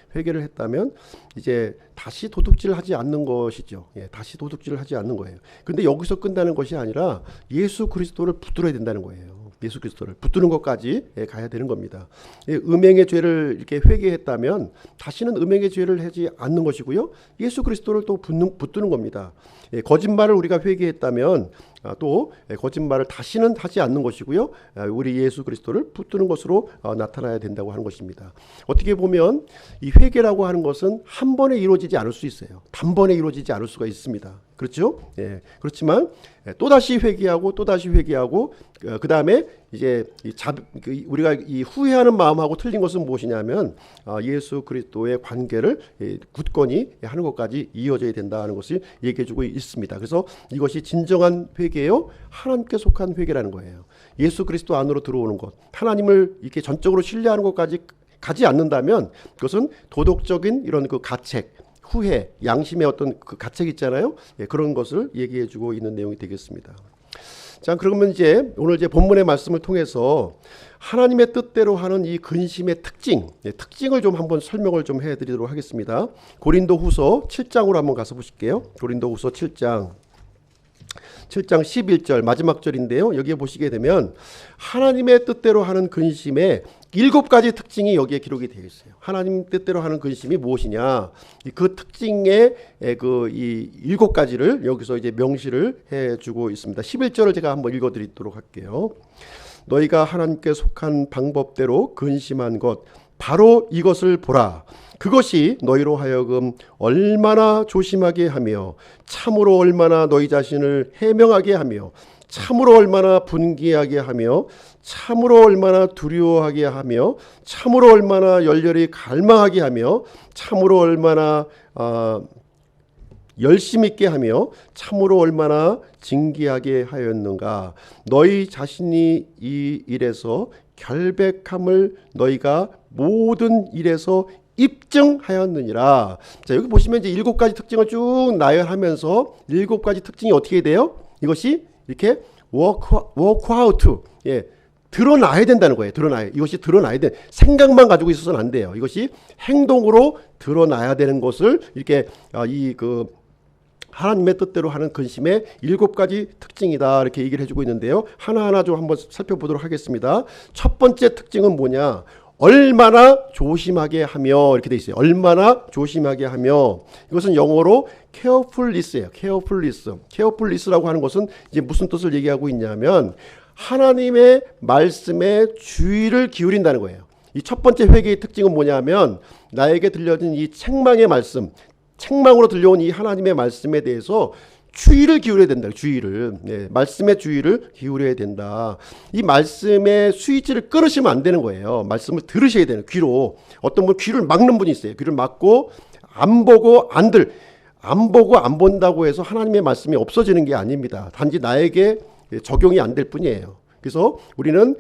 Speaker 1: 이제 다시 도둑질을 하지 않는 것이죠. 예, 다시 도둑질을 하지 않는 거예요. 근데 여기서 끝나는 것이 아니라 예수 그리스도를 붙들어야 된다는 거예요. 예수 그리스도를 붙드는 것까지 가야 되는 겁니다. 예, 음행의 죄를 이렇게 회개했다면 다시는 음행의 죄를 하지 않는 것이고요. 예수 그리스도를 또 붙드는 겁니다. 예, 거짓말을 우리가 회개했다면 또 거짓말을 다시는 하지 않는 것이고요. 우리 예수 그리스도를 붙드는 것으로 나타나야 된다고 하는 것입니다. 어떻게 보면 이 회개라고 하는 것은 한 번에 이루어지지 않을 수 있어요. 단번에 이루어지지 않을 수가 있습니다. 그렇죠? 예, 그렇지만 또다시 회개하고 또다시 회개하고 그 다음에 이제 우리가 이 후회하는 마음하고 틀린 것은 무엇이냐면 예수 그리스도의 관계를 굳건히 하는 것까지 이어져야 된다는 것을 얘기해주고 있습니다. 그래서 이것이 진정한 회개요, 하나님께 속한 회개라는 거예요. 예수 그리스도 안으로 들어오는 것, 하나님을 이렇게 전적으로 신뢰하는 것까지 가지 않는다면 그것은 도덕적인 이런 그 가책, 후회, 양심의 어떤 그 가책이 있잖아요. 예, 그런 것을 얘기해주고 있는 내용이 되겠습니다. 자, 그러면 이제 오늘 이제 본문의 말씀을 통해서 하나님의 뜻대로 하는 이 근심의 특징을 좀 한번 설명을 좀 해드리도록 하겠습니다. 고린도후서 7장으로 한번 가서 보실게요. 고린도후서 7장 11절 마지막 절인데요. 여기에 보시게 되면 하나님의 뜻대로 하는 근심의 7가지 특징이 여기에 기록이 되어 있어요. 하나님 뜻대로 하는 근심이 무엇이냐? 그 특징의 이 7가지를 여기서 이제 명시를 해주고 있습니다. 11절을 제가 한번 읽어드리도록 할게요. 너희가 하나님께 속한 방법대로 근심한 것 바로 이것을 보라. 그것이 너희로 하여금 얼마나 조심하게 하며 참으로 얼마나 너희 자신을 해명하게 하며 참으로 얼마나 분기하게 하며 참으로 얼마나 두려워하게 하며 참으로 얼마나 열렬히 갈망하게 하며 참으로 얼마나 열심 있게 하며 참으로 얼마나 진기하게 하였는가. 너희 자신이 이 일에서 결백함을 너희가 모든 일에서 입증하였느니라. 자, 여기 보시면 이제 7가지 특징을 쭉 나열하면서 7가지 특징이 어떻게 돼요? 이것이 이렇게 work out, 예, 드러나야 된다는 거예요. 이것이 드러나야 돼. 생각만 가지고 있어서는 안 돼요. 이것이 행동으로 드러나야 되는 것을 이렇게 하나님의 뜻대로 하는 근심의 7가지 특징이다, 이렇게 얘기를 해주고 있는데요. 하나하나 좀 한번 살펴보도록 하겠습니다. 첫 번째 특징은 뭐냐? 얼마나 조심하게 하며, 이렇게 돼 있어요. 얼마나 조심하게 하며. 이것은 영어로 carefulness예요. carefulness라고 하는 것은 이제 무슨 뜻을 얘기하고 있냐면 하나님의 말씀에 주의를 기울인다는 거예요. 이 첫 번째 회개의 특징은 뭐냐면 나에게 들려진 이 책망의 말씀, 책망으로 들려온 이 하나님의 말씀에 대해서 주의를 기울여야 된다. 말씀의 주의를 기울여야 된다. 이 말씀의 스위치를 끊으시면 안 되는 거예요. 말씀을 들으셔야 되는, 귀로. 어떤 분 귀를 막는 분이 있어요. 귀를 막고 안 보고 안 본다고 해서 하나님의 말씀이 없어지는 게 아닙니다. 단지 나에게 적용이 안 될 뿐이에요. 그래서 우리는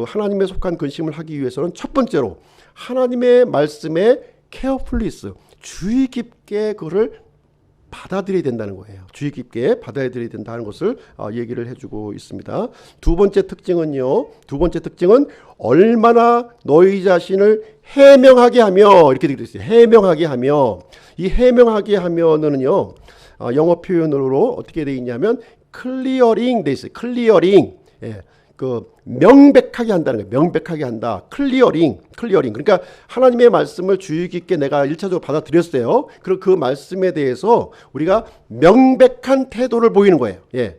Speaker 1: 하나님에 속한 근심을 하기 위해서는 첫 번째로 하나님의 말씀에 carefulness, 주의 깊게 그거를 받아들여야 된다는 거예요. 주의 깊게 받아들여야 된다는 것을 얘기를 해주고 있습니다. 두 번째 특징은 얼마나 너희 자신을 해명하게 하며, 이렇게 되어 있어요. 해명하게 하며. 이 해명하게 하면은요, 영어 표현으로 어떻게 되어 있냐면 clearing 돼 있어요. clearing. 예. 명백하게 한다는 거예요. 명백하게 한다. 클리어링. 그러니까 하나님의 말씀을 주의 깊게 내가 1차적으로 받아들였어요. 그리고 그 말씀에 대해서 우리가 명백한 태도를 보이는 거예요. 예.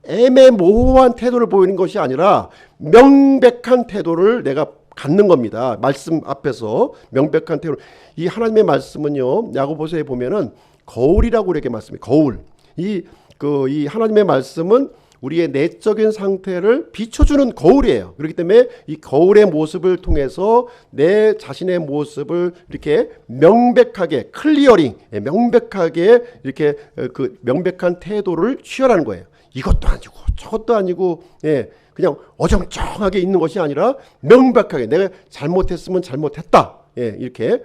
Speaker 1: 애매모호한 태도를 보이는 것이 아니라 명백한 태도를 내가 갖는 겁니다. 말씀 앞에서 명백한 태도. 이 하나님의 말씀은요, 야고보서에 보면은 거울이라고 이렇게 말씀해요. 거울. 이 하나님의 말씀은 우리의 내적인 상태를 비춰주는 거울이에요. 그렇기 때문에 이 거울의 모습을 통해서 내 자신의 모습을 이렇게 명백하게 클리어링, 명백하게 이렇게 명백한 태도를 취하라는 거예요. 이것도 아니고 저것도 아니고, 그냥 어정쩡하게 있는 것이 아니라 명백하게 내가 잘못했으면 잘못했다. 예, 이렇게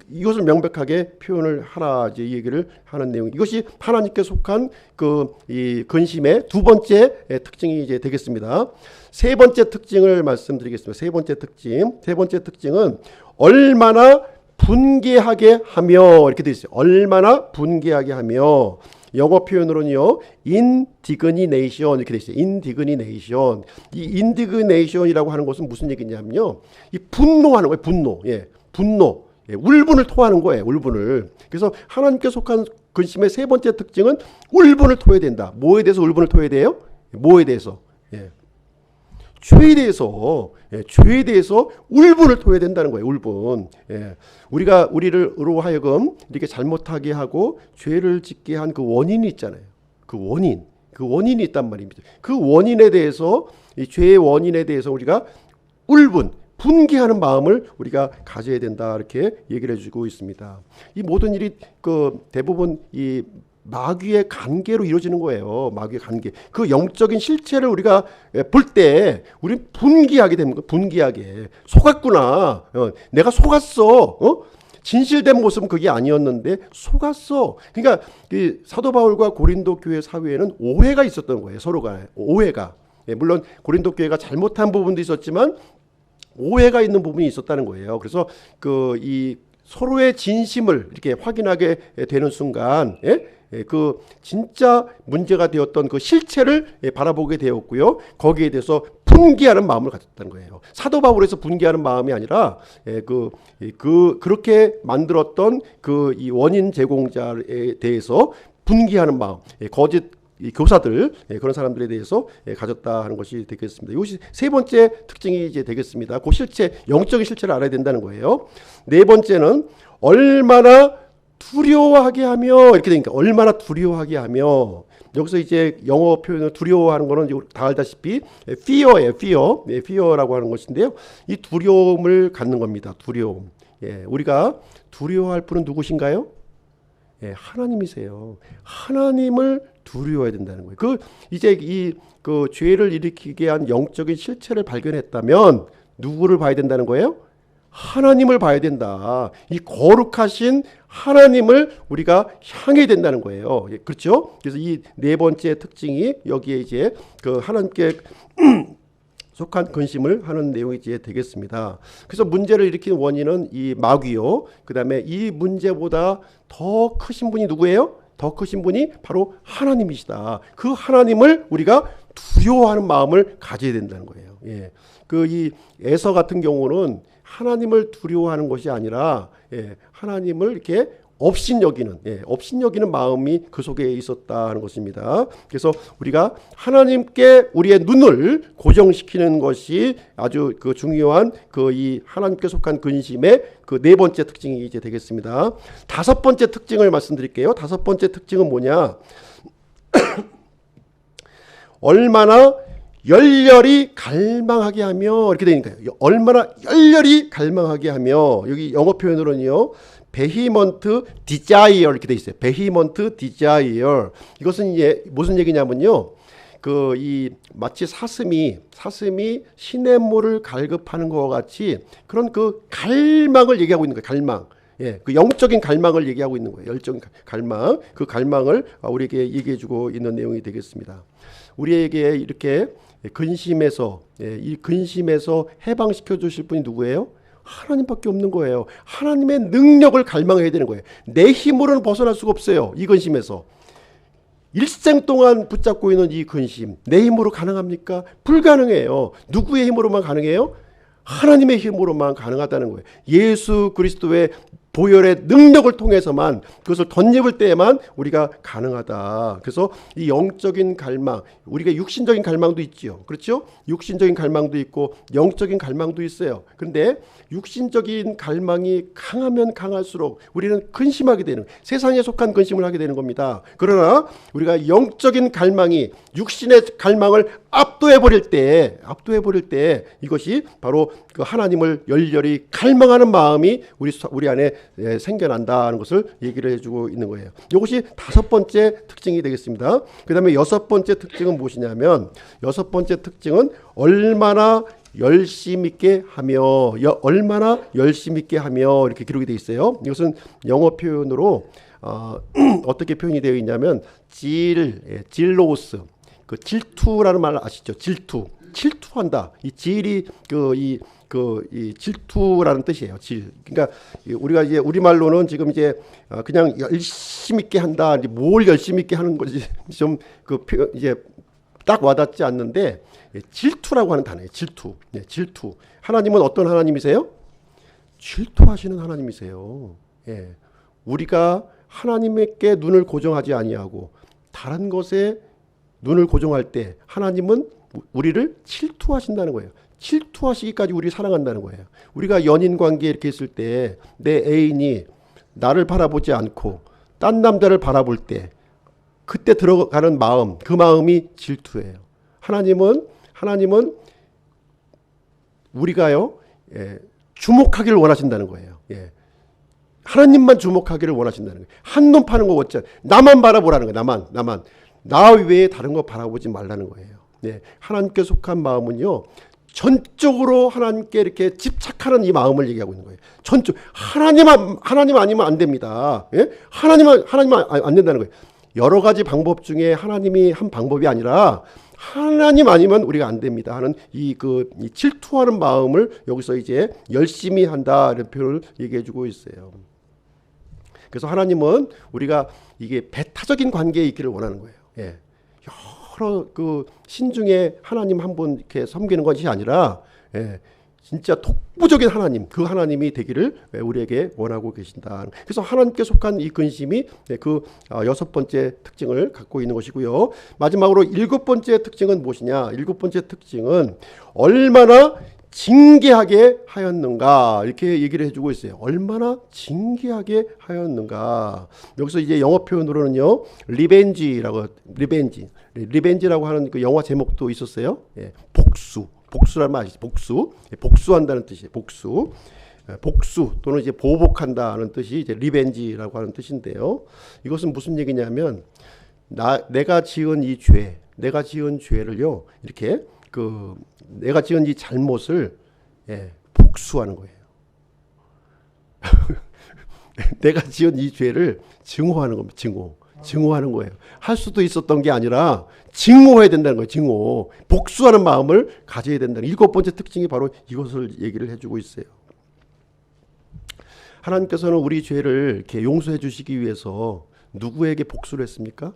Speaker 1: 이것을 명백하게 표현을 하라 이제 이 얘기를 하는 내용. 이것이 하나님께 속한 그 이 근심의 두 번째 특징이 이제 되겠습니다. 세 번째 특징을 말씀드리겠습니다. 세 번째 특징은 얼마나 분개하게 하며 이렇게 되어 있어요. 얼마나 분개하게 하며. 영어 표현으로는요, indignation 이렇게 되어 있어요. indignation. 이 indignation이라고 하는 것은 무슨 얘기냐면요, 이 분노하는 거예요. 분노. 예, 분노. 예, 울분을 토하는 거예요. 울분을. 그래서 하나님께 속한 근심의 세 번째 특징은 울분을 토해야 된다. 뭐에 대해서 울분을 토해야 돼요? 뭐에 대해서? 예. 죄에 대해서 울분을 토해야 된다는 거예요. 울분. 예. 우리로 하여금 이렇게 잘못하게 하고 죄를 짓게 한 그 원인이 있잖아요. 그 원인이 있단 말입니다. 그 원인에 대해서, 이 죄의 원인에 대해서 우리가 울분, 분개하는 마음을 우리가 가져야 된다, 이렇게 얘기를 해주고 있습니다. 이 모든 일이 그 대부분 이 마귀의 관계로 이루어지는 거예요. 마귀의 관계. 그 영적인 실체를 우리가 볼 때 우리는 분개하게 되는 거예요. 분개하게. 속았구나. 내가 속았어. 진실된 모습은 그게 아니었는데 속았어. 그러니까 이 사도 바울과 고린도 교회 사회에는 오해가 있었던 거예요. 서로가 오해가. 물론 고린도 교회가 잘못한 부분도 있었지만 오해가 있는 부분이 있었다는 거예요. 그래서 그 이 서로의 진심을 이렇게 확인하게 되는 순간, 그 진짜 문제가 되었던 그 실체를 바라보게 되었고요. 거기에 대해서 분개하는 마음을 가졌다는 거예요. 사도 바울에서 분개하는 마음이 아니라 그렇게 만들었던 그 이 원인 제공자에 대해서 분개하는 마음, 거짓 이 교사들, 그런 사람들에 대해서 가졌다 하는 것이 되겠습니다. 이것이 세 번째 특징이 이제 되겠습니다. 그 실체, 영적인 실체를 알아야 된다는 거예요. 네 번째는 얼마나 두려워하게 하며, 이렇게 되니까 얼마나 두려워하게 하며. 여기서 이제 영어 표현을 두려워하는 거는 다 알다시피 fear예요. fear라고 하는 것인데요. 이 두려움을 갖는 겁니다. 두려움. 우리가 두려워할 분은 누구신가요? 하나님이세요. 하나님을 두려워해야 된다는 거예요. 이제 그 죄를 일으키게 한 영적인 실체를 발견했다면 누구를 봐야 된다는 거예요? 하나님을 봐야 된다. 이 거룩하신 하나님을 우리가 향해야 된다는 거예요. 그렇죠? 그래서 이 네 번째 특징이 여기에 이제 그 하나님께 속한 근심을 하는 내용이 이제 되겠습니다. 그래서 문제를 일으킨 원인은 이 마귀요. 그 다음에 이 문제보다 더 크신 분이 누구예요? 더 크신 분이 바로 하나님이시다. 그 하나님을 우리가 두려워하는 마음을 가져야 된다는 거예요. 이 에서 같은 경우는 하나님을 두려워하는 것이 아니라 하나님을 이렇게 업신여기는 마음이 그 속에 있었다 하는 것입니다. 그래서 우리가 하나님께 우리의 눈을 고정시키는 것이 아주 그 중요한 그 이 하나님께 속한 근심의 그 네 번째 특징이 이제 되겠습니다. 다섯 번째 특징을 말씀드릴게요. 다섯 번째 특징은 뭐냐? 얼마나 열렬히 갈망하게 하며, 이렇게 되니까요. 얼마나 열렬히 갈망하게 하며, 여기 영어 표현으로는요, 베히먼트 디자이어 이렇게 돼 있어요. 베히먼트 디자이어. 이것은 이제 무슨 얘기냐면요, 마치 사슴이 시냇물을 갈급하는 것과 같이 그런 그 갈망을 얘기하고 있는 거예요. 갈망. 그 영적인 갈망을 얘기하고 있는 거예요. 열정인 갈망. 그 갈망을 우리에게 얘기해주고 있는 내용이 되겠습니다. 우리에게 이렇게 근심에서 해방시켜 주실 분이 누구예요? 하나님밖에 없는 거예요. 하나님의 능력을 갈망해야 되는 거예요. 내 힘으로는 벗어날 수가 없어요. 이 근심에서. 일생 동안 붙잡고 있는 이 근심, 내 힘으로 가능합니까? 불가능해요. 누구의 힘으로만 가능해요? 하나님의 힘으로만 가능하다는 거예요. 예수 그리스도의 보혈의 능력을 통해서만, 그것을 덧입을 때에만 우리가 가능하다. 그래서 이 영적인 갈망, 우리가 육신적인 갈망도 있지요. 그렇죠? 육신적인 갈망도 있고 영적인 갈망도 있어요. 그런데 육신적인 갈망이 강하면 강할수록 우리는 근심하게 되는, 세상에 속한 근심을 하게 되는 겁니다. 그러나 우리가 영적인 갈망이 육신의 갈망을 압도해 버릴 때 이것이 바로 그 하나님을 열렬히 갈망하는 마음이 우리 안에 생겨난다는 것을 얘기를 해주고 있는 거예요. 이것이 5번째 특징이 되겠습니다. 그 다음에 6번째 특징은 무엇이냐면, 6번째 특징은 얼마나 열심 있게 하며, 이렇게 기록이 되어 있어요. 이것은 영어 표현으로 어떻게 표현이 되어 있냐면 질로스, 그 질투라는 말 아시죠? 질투한다. 이 질이 이 질투라는 뜻이에요. 그러니까 우리가 이제 우리말로는 지금 이제 그냥 열심히 있게 한다. 뭘 열심히 있게 하는 거지 좀 이제 딱 와닿지 않는데, 질투라고 하는 단어예요. 질투. 하나님은 어떤 하나님이세요? 질투하시는 하나님이세요. 우리가 하나님께 눈을 고정하지 아니하고 다른 것에 눈을 고정할 때 하나님은 우리를 질투하신다는 거예요. 질투하시기까지 우리 사랑한다는 거예요. 우리가 연인 관계에 이렇게 있을 때 내 애인이 나를 바라보지 않고 딴 남자를 바라볼 때 그때 들어가는 마음, 그 마음이 질투예요. 하나님은 우리가요, 주목하기를 원하신다는 거예요. 하나님만 주목하기를 원하신다는 거예요. 한눈 파는 거 어째 나만 바라보라는 거예요. 나만. 나 외에 다른 거 바라보지 말라는 거예요. 하나님께 속한 마음은요, 전적으로 하나님께 이렇게 집착하는 이 마음을 얘기하고 있는 거예요. 하나님 아니면 안 됩니다. 하나님 안 된다는 거예요. 여러 가지 방법 중에 하나님이 한 방법이 아니라 하나님 아니면 우리가 안 됩니다 하는 이 질투하는 마음을 여기서 이제 열심히 한다 이런 표현을 얘기해 주고 있어요. 그래서 하나님은 우리가 이게 배타적인 관계에 있기를 원하는 거예요. 여러 신 중에 하나님 한 분 이렇게 섬기는 것이 아니라 진짜 독보적인 하나님, 그 하나님이 되기를 우리에게 원하고 계신다. 그래서 하나님께 속한 이 근심이 그 6번째 특징을 갖고 있는 것이고요. 마지막으로 7번째 특징은 무엇이냐? 7번째 특징은 얼마나 징계하게 하였는가, 이렇게 얘기를 해주고 있어요. 얼마나 징계하게 하였는가. 여기서 이제 영어 표현으로는요, 리벤지라고 하는 그 영화 제목도 있었어요. 복수라는 말 아시죠? 복수한다는 뜻이에요. 복수 또는 이제 보복한다는 뜻이 이제 리벤지라고 하는 뜻인데요. 이것은 무슨 얘기냐면, 내가 지은 죄를요, 이렇게 내가 지은 이 잘못을 복수하는 거예요. 내가 지은 이 죄를 증오하는 겁니다. 증오하는 거예요. 할 수도 있었던 게 아니라 증오해야 된다는 거예요. 증오. 복수하는 마음을 가져야 된다는 7번째 특징이 바로 이것을 얘기를 해주고 있어요. 하나님께서는 우리 죄를 이렇게 용서해 주시기 위해서 누구에게 복수를 했습니까?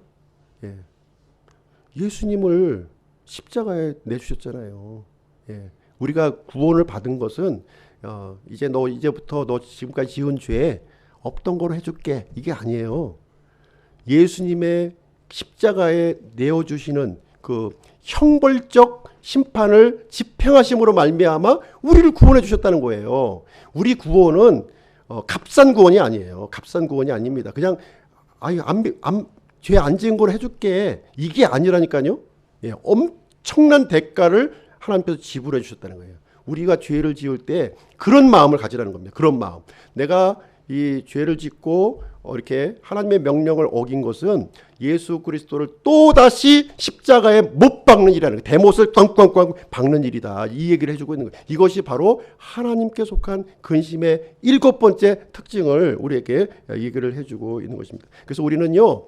Speaker 1: 예수님을 십자가에 내주셨잖아요. 우리가 구원을 받은 것은 이제부터 너 지금까지 지은 죄 없던 거로 해줄게, 이게 아니에요. 예수님의 십자가에 내어주시는 그 형벌적 심판을 집행하심으로 말미암아 우리를 구원해 주셨다는 거예요. 우리 구원은 값싼 구원이 아니에요. 값싼 구원이 아닙니다. 그냥 죄 안 지은 걸 해줄게, 이게 아니라니까요. 엄청난 대가를 하나님께서 지불해 주셨다는 거예요. 우리가 죄를 지을 때 그런 마음을 가지라는 겁니다. 그런 마음. 내가 이 죄를 짓고 이렇게 하나님의 명령을 어긴 것은 예수 그리스도를 또다시 십자가에 못 박는 일이라는 거예요. 대못을 꽝꽝꽝 박는 일이다. 이 얘기를 해주고 있는 거예요. 이것이 바로 하나님께 속한 근심의 7번째 특징을 우리에게 얘기를 해주고 있는 것입니다. 그래서 우리는요,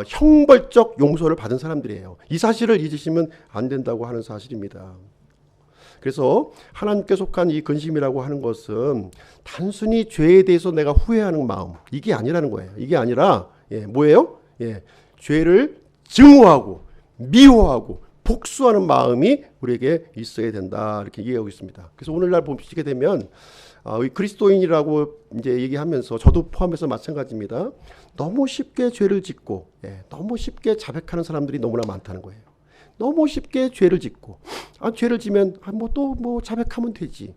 Speaker 1: 형벌적 용서를 받은 사람들이에요. 이 사실을 잊으시면 안 된다고 하는 사실입니다. 그래서 하나님께 속한 이 근심이라고 하는 것은 단순히 죄에 대해서 내가 후회하는 마음, 이게 아니라는 거예요. 이게 아니라 뭐예요? 죄를 증오하고 미워하고 복수하는 마음이 우리에게 있어야 된다, 이렇게 이해하고 있습니다. 그래서 오늘날 보시게 되면 그리스도인이라고 이제 얘기하면서 저도 포함해서 마찬가지입니다. 너무 쉽게 죄를 짓고 너무 쉽게 자백하는 사람들이 너무나 많다는 거예요. 너무 쉽게 죄를 짓고 죄를 지면 또 자백하면 되지.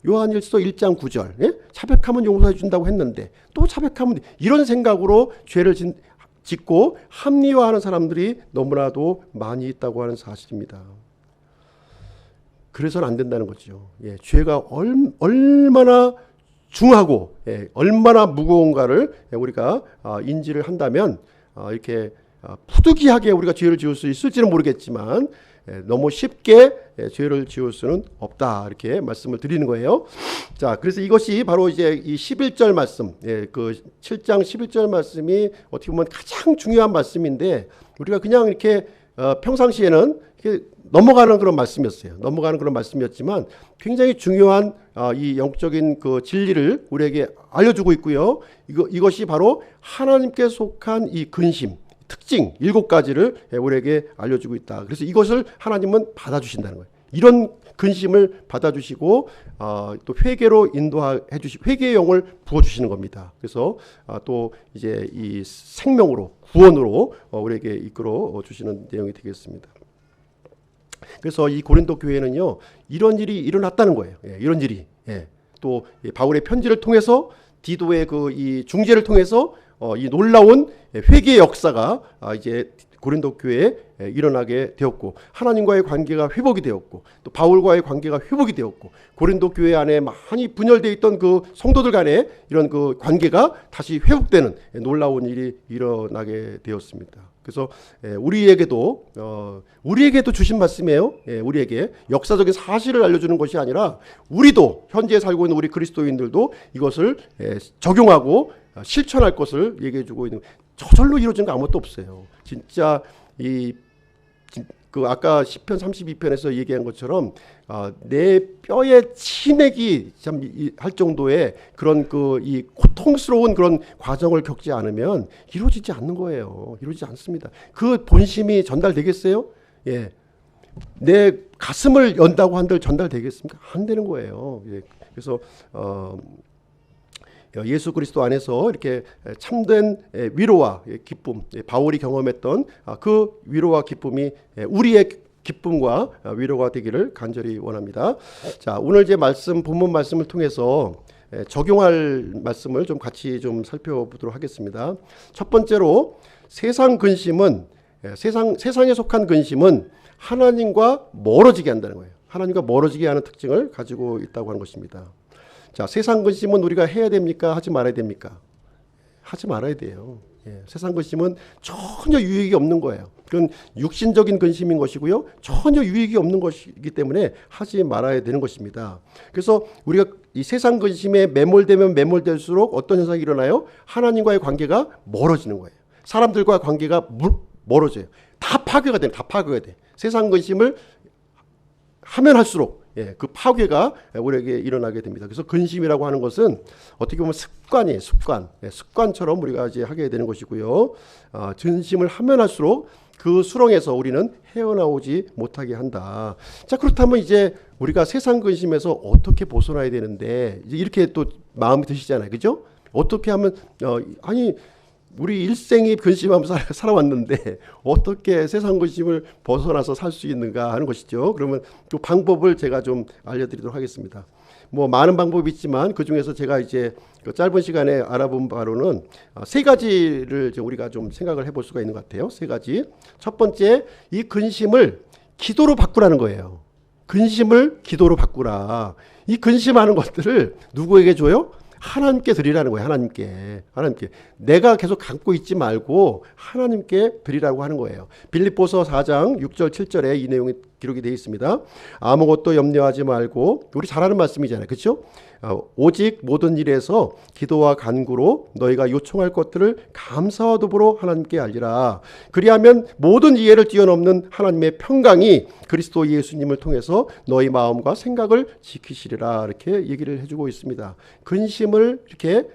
Speaker 1: 요한일서 1장 9절 자백하면 용서해 준다고 했는데 또 자백하면 돼. 이런 생각으로 죄를 짓고 합리화하는 사람들이 너무나도 많이 있다고 하는 사실입니다. 그래서는 안 된다는 거죠. 죄가 얼마나 중하고 얼마나 무거운가를 우리가 인지를 한다면 이렇게 부득이하게 우리가 죄를 지을 수 있을지는 모르겠지만 너무 쉽게 죄를 지을 수는 없다, 이렇게 말씀을 드리는 거예요. 자, 그래서 이것이 바로 이제 이 11절 말씀, 그 7장 11절 말씀이 어떻게 보면 가장 중요한 말씀인데, 우리가 그냥 이렇게 평상시에는 이렇게 넘어가는 그런 말씀이었어요. 넘어가는 그런 말씀이었지만 굉장히 중요한 이 영적인 그 진리를 우리에게 알려주고 있고요. 이것이 바로 하나님께 속한 이 근심, 특징 7가지를 우리에게 알려주고 있다. 그래서 이것을 하나님은 받아주신다는 거예요. 이런 근심을 받아주시고 또 회개로 인도해 주시, 회개의 영을 부어주시는 겁니다. 그래서 또 이제 이 생명으로, 구원으로 우리에게 이끌어 주시는 내용이 되겠습니다. 그래서 이 고린도 교회는요, 이런 일이 일어났다는 거예요. 이런 일이. 또 바울의 편지를 통해서, 디도의 그 이 중재를 통해서 이 놀라운 회개의 역사가 이제 고린도 교회에 일어나게 되었고, 하나님과의 관계가 회복이 되었고, 또 바울과의 관계가 회복이 되었고, 고린도 교회 안에 많이 분열되어 있던 그 성도들 간의 이런 그 관계가 다시 회복되는 놀라운 일이 일어나게 되었습니다. 그래서 우리에게도 주신 말씀이에요. 우리에게 역사적인 사실을 알려주는 것이 아니라, 우리도 현재 살고 있는 우리 그리스도인들도 이것을 적용하고 실천할 것을 얘기해주고 있는, 저절로 이루어진 거 아무것도 없어요. 진짜 그 아까 시편 32편에서 얘기한 것처럼 내 뼈에 치맥이 참 할 정도의 그런 그 이 고통스러운 그런 과정을 겪지 않으면 이루어지지 않는 거예요. 이루어지지 않습니다. 그 본심이 전달되겠어요? 내 가슴을 연다고 한들 전달되겠습니까? 안 되는 거예요. 그래서 예수 그리스도 안에서 이렇게 참된 위로와 기쁨, 바울이 경험했던 그 위로와 기쁨이 우리의 기쁨과 위로가 되기를 간절히 원합니다. 자, 오늘 이제 본문 말씀을 통해서 적용할 말씀을 좀 같이 좀 살펴보도록 하겠습니다. 첫 번째로, 세상에 속한 근심은 하나님과 멀어지게 한다는 거예요. 하나님과 멀어지게 하는 특징을 가지고 있다고 하는 것입니다. 자, 세상 근심은 우리가 해야 됩니까? 하지 말아야 됩니까? 하지 말아야 돼요. 세상 근심은 전혀 유익이 없는 거예요. 그건 육신적인 근심인 것이고요, 전혀 유익이 없는 것이기 때문에 하지 말아야 되는 것입니다. 그래서 우리가 이 세상 근심에 매몰되면 매몰될수록 어떤 현상이 일어나요? 하나님과의 관계가 멀어지는 거예요. 사람들과 관계가 멀어져요. 다 파괴가 돼요. 다 파괴가 돼. 세상 근심을 하면 할수록 그 파괴가 우리에게 일어나게 됩니다. 그래서 근심이라고 하는 것은 어떻게 보면 습관이에요. 습관처럼 우리가 이제 하게 되는 것이고요. 근심을 하면 할수록 그 수렁에서 우리는 헤어나오지 못하게 한다. 자, 그렇다면 이제 우리가 세상 근심에서 어떻게 벗어나야 되는데, 이제 이렇게 또 마음이 드시잖아요. 그죠? 어떻게 하면 우리 일생이 근심하면서 살아왔는데 어떻게 세상 근심을 벗어나서 살 수 있는가 하는 것이죠. 그러면 그 방법을 제가 좀 알려드리도록 하겠습니다. 뭐 많은 방법이 있지만 그 중에서 제가 이제 그 짧은 시간에 알아본 바로는 3가지를 이제 우리가 좀 생각을 해볼 수가 있는 것 같아요. 3가지. 첫 번째, 이 근심을 기도로 바꾸라는 거예요. 근심을 기도로 바꾸라. 이 근심하는 것들을 누구에게 줘요? 하나님께 드리라는 거예요. 하나님께. 내가 계속 갖고 있지 말고 하나님께 드리라고 하는 거예요. 빌립보서 4장 6절 7절에 이 내용이 기록이 되어 있습니다. 아무것도 염려하지 말고, 우리 잘 아는 말씀이잖아요. 그렇죠? 오직 모든 일에서 기도와 간구로 너희가 요청할 것들을 감사와 도보로 하나님께 알리라. 그리하면 모든 이해를 뛰어넘는 하나님의 평강이 그리스도 예수님을 통해서 너희 마음과 생각을 지키시리라. 이렇게 얘기를 해주고 있습니다. 근심을 이렇게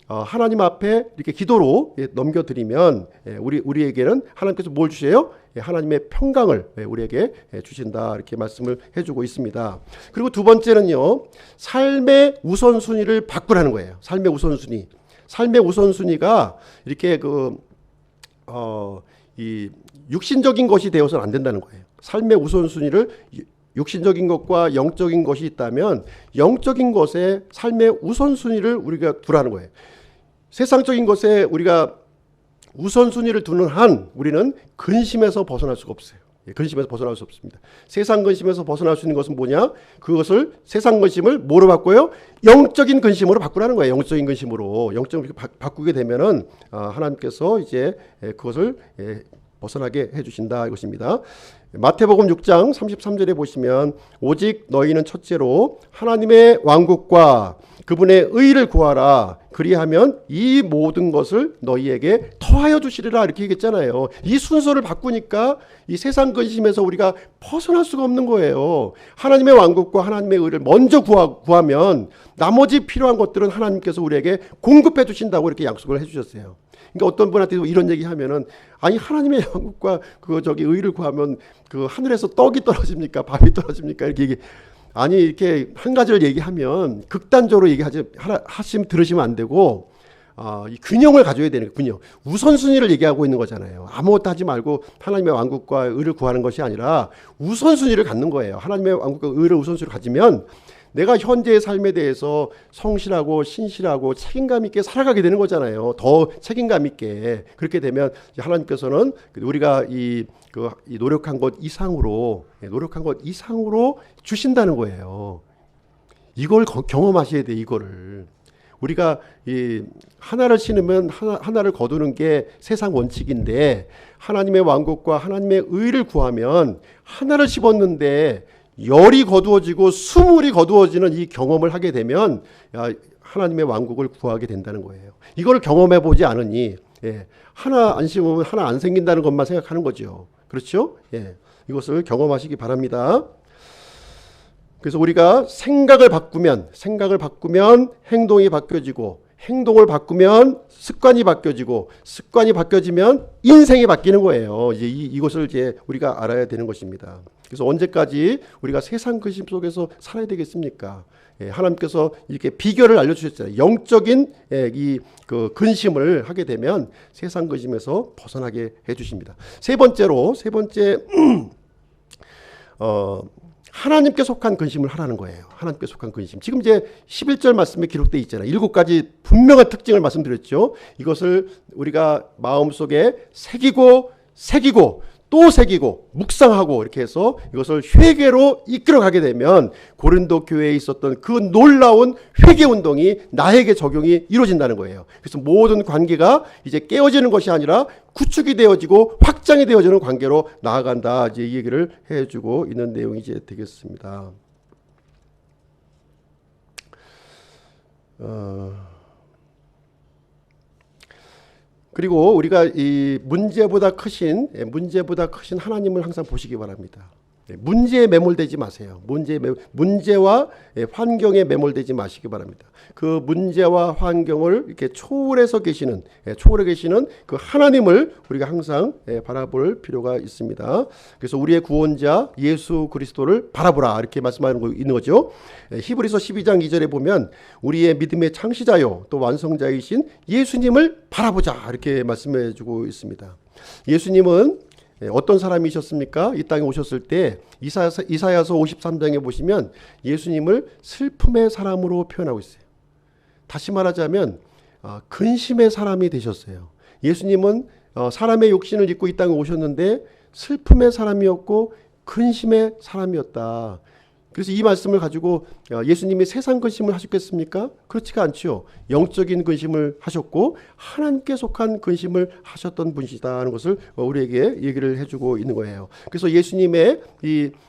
Speaker 1: 하나님 앞에 이렇게 기도로 넘겨드리면 우리에게는 하나님께서 뭘 주세요? 하나님의 평강을 우리에게 주신다. 이렇게 말씀을 해주고 있습니다. 그리고 두 번째는요, 삶의 우선순위를 바꾸라는 거예요. 삶의 우선순위가 이렇게 이 육신적인 것이 되어서는 안 된다는 거예요. 삶의 우선순위를, 육신적인 것과 영적인 것이 있다면 영적인 것에 삶의 우선순위를 우리가 두라는 거예요. 세상적인 것에 우리가 우선순위를 두는 한 우리는 근심에서 벗어날 수가 없어요. 근심에서 벗어날 수 없습니다. 세상 근심에서 벗어날 수 있는 것은 뭐냐? 그것을 세상 근심을 뭐로 바꿔요? 영적인 근심으로 바꾸라는 거예요. 영적인 근심으로. 영적으로 바꾸게 되면은 하나님께서 이제 그것을 벗어나게 해주신다 이것입니다. 마태복음 6장 33절에 보시면 오직 너희는 첫째로 하나님의 왕국과 그분의 의를 구하라. 그리하면 이 모든 것을 너희에게 더하여 주시리라 이렇게 얘기했잖아요. 이 순서를 바꾸니까 이 세상 근심에서 우리가 벗어날 수가 없는 거예요. 하나님의 왕국과 하나님의 의를 먼저 구하면 나머지 필요한 것들은 하나님께서 우리에게 공급해 주신다고 이렇게 약속을 해 주셨어요. 그러니까 어떤 분한테도 이런 얘기 하면은 아니 하나님의 왕국과 의를 구하면 그 하늘에서 떡이 떨어집니까? 밥이 떨어집니까? 이렇게 아니 이렇게 한 가지를 얘기하면 극단적으로 들으시면 안 되고 이 균형을 가져야 되는 거예요. 균형. 우선순위를 얘기하고 있는 거잖아요. 아무것도 하지 말고 하나님의 왕국과 의를 구하는 것이 아니라 우선순위를 갖는 거예요. 하나님의 왕국과 의를 우선순위를 가지면 내가 현재의 삶에 대해서 성실하고 신실하고 책임감 있게 살아가게 되는 거잖아요. 더 책임감 있게. 그렇게 되면 하나님께서는 우리가 이 노력한 것 이상으로 주신다는 거예요. 이걸 경험하셔야 돼요. 이거를. 우리가 이 하나를 신으면 하나를 거두는 게 세상 원칙인데 하나님의 왕국과 하나님의 의를 구하면 하나를 심었는데 열이 거두어지고 수물이 거두어지는 이 경험을 하게 되면 하나님의 왕국을 구하게 된다는 거예요. 이걸 경험해 보지 않으니 하나 안 심으면 하나 안 생긴다는 것만 생각하는 거죠. 그렇죠? 이것을 경험하시기 바랍니다. 그래서 우리가 생각을 바꾸면 행동이 바뀌어지고 행동을 바꾸면 습관이 바뀌어지고 습관이 바뀌어지면 인생이 바뀌는 거예요. 이것을 우리가 알아야 되는 것입니다. 그래서 언제까지 우리가 세상 근심 속에서 살아야 되겠습니까? 하나님께서 이렇게 비결을 알려주셨잖아요. 영적인 근심을 하게 되면 세상 근심에서 벗어나게 해주십니다. 세 번째 하나님께 속한 근심을 하라는 거예요. 하나님께 속한 근심. 지금 이제 11절 말씀에 기록되어 있잖아요. 7가지 분명한 특징을 말씀드렸죠. 이것을 우리가 마음속에 새기고 또 새기고 묵상하고 이렇게 해서 이것을 회개로 이끌어가게 되면 고린도 교회에 있었던 그 놀라운 회개 운동이 나에게 적용이 이루어진다는 거예요. 그래서 모든 관계가 이제 깨어지는 것이 아니라 구축이 되어지고 확장이 되어지는 관계로 나아간다. 이제 이 얘기를 해주고 있는 내용이 이제 되겠습니다. 그리고 우리가 이 문제보다 크신 하나님을 항상 보시기 바랍니다. 문제에 매몰되지 마세요. 문제와 환경에 매몰되지 마시기 바랍니다. 그 문제와 환경을 이렇게 초월해 계시는 그 하나님을 우리가 항상 바라볼 필요가 있습니다. 그래서 우리의 구원자 예수 그리스도를 바라보라 이렇게 말씀하는 거 있는 거죠. 히브리서 12장 2절에 보면 우리의 믿음의 창시자요 또 완성자이신 예수님을 바라보자 이렇게 말씀해주고 있습니다. 예수님은 어떤 사람이셨습니까? 이 땅에 오셨을 때 이사야서 53장에 보시면 예수님을 슬픔의 사람으로 표현하고 있어요. 다시 말하자면 근심의 사람이 되셨어요. 예수님은 사람의 육신을 입고 이 땅에 오셨는데 슬픔의 사람이었고 근심의 사람이었다. 그래서 이 말씀을 가지고 예수님이 세상 근심을 하셨겠습니까? 그렇지가 않죠. 영적인 근심을 하셨고 하나님께 속한 근심을 하셨던 분이시다는 것을 우리에게 얘기를 해주고 있는 거예요. 그래서 예수님의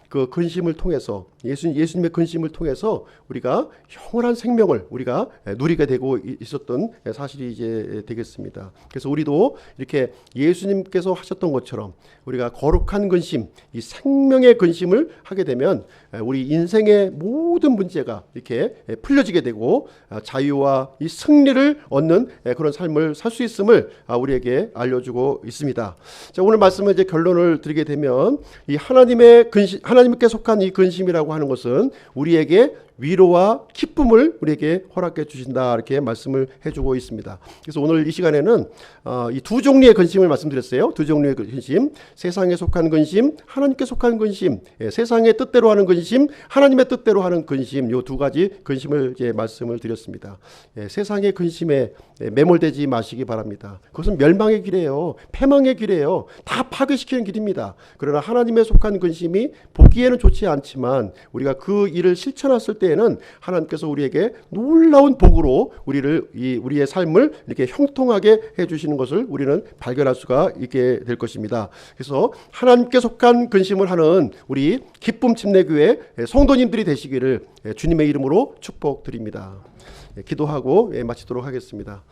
Speaker 1: 그 근심을 통해서 예수님의 근심을 통해서 우리가 영원한 생명을 우리가 누리게 되고 있었던 사실이 이제 되겠습니다. 그래서 우리도 이렇게 예수님께서 하셨던 것처럼 우리가 거룩한 근심, 이 생명의 근심을 하게 되면 우리 인생의 모든 문제가 이렇게 풀려지게 되고 자유와 이 승리를 얻는 그런 삶을 살 수 있음을 우리에게 알려주고 있습니다. 자, 오늘 말씀을 이제 결론을 드리게 되면 이 하나님께 속한 이 근심이라고 하는 것은 우리에게 위로와 기쁨을 우리에게 허락해 주신다 이렇게 말씀을 해주고 있습니다. 그래서 오늘 이 시간에는 이 두 종류의 근심을 말씀드렸어요. 두 종류의 근심, 세상에 속한 근심, 하나님께 속한 근심, 세상의 뜻대로 하는 근심, 하나님의 뜻대로 하는 근심, 요 두 가지 근심을 이제 말씀을 드렸습니다. 세상의 근심에 매몰되지 마시기 바랍니다. 그것은 멸망의 길이에요. 패망의 길이에요. 다 파괴시키는 길입니다. 그러나 하나님에 속한 근심이 보기에는 좋지 않지만 우리가 그 일을 실천했을 때에는 하나님께서 우리에게 놀라운 복으로 우리의 삶을 이렇게 형통하게 해주시는 것을 우리는 발견할 수가 있게 될 것입니다. 그래서 하나님께 속한 근심을 하는 우리 기쁨 침례교회 성도님들이 되시기를 주님의 이름으로 축복드립니다. 기도하고 마치도록 하겠습니다.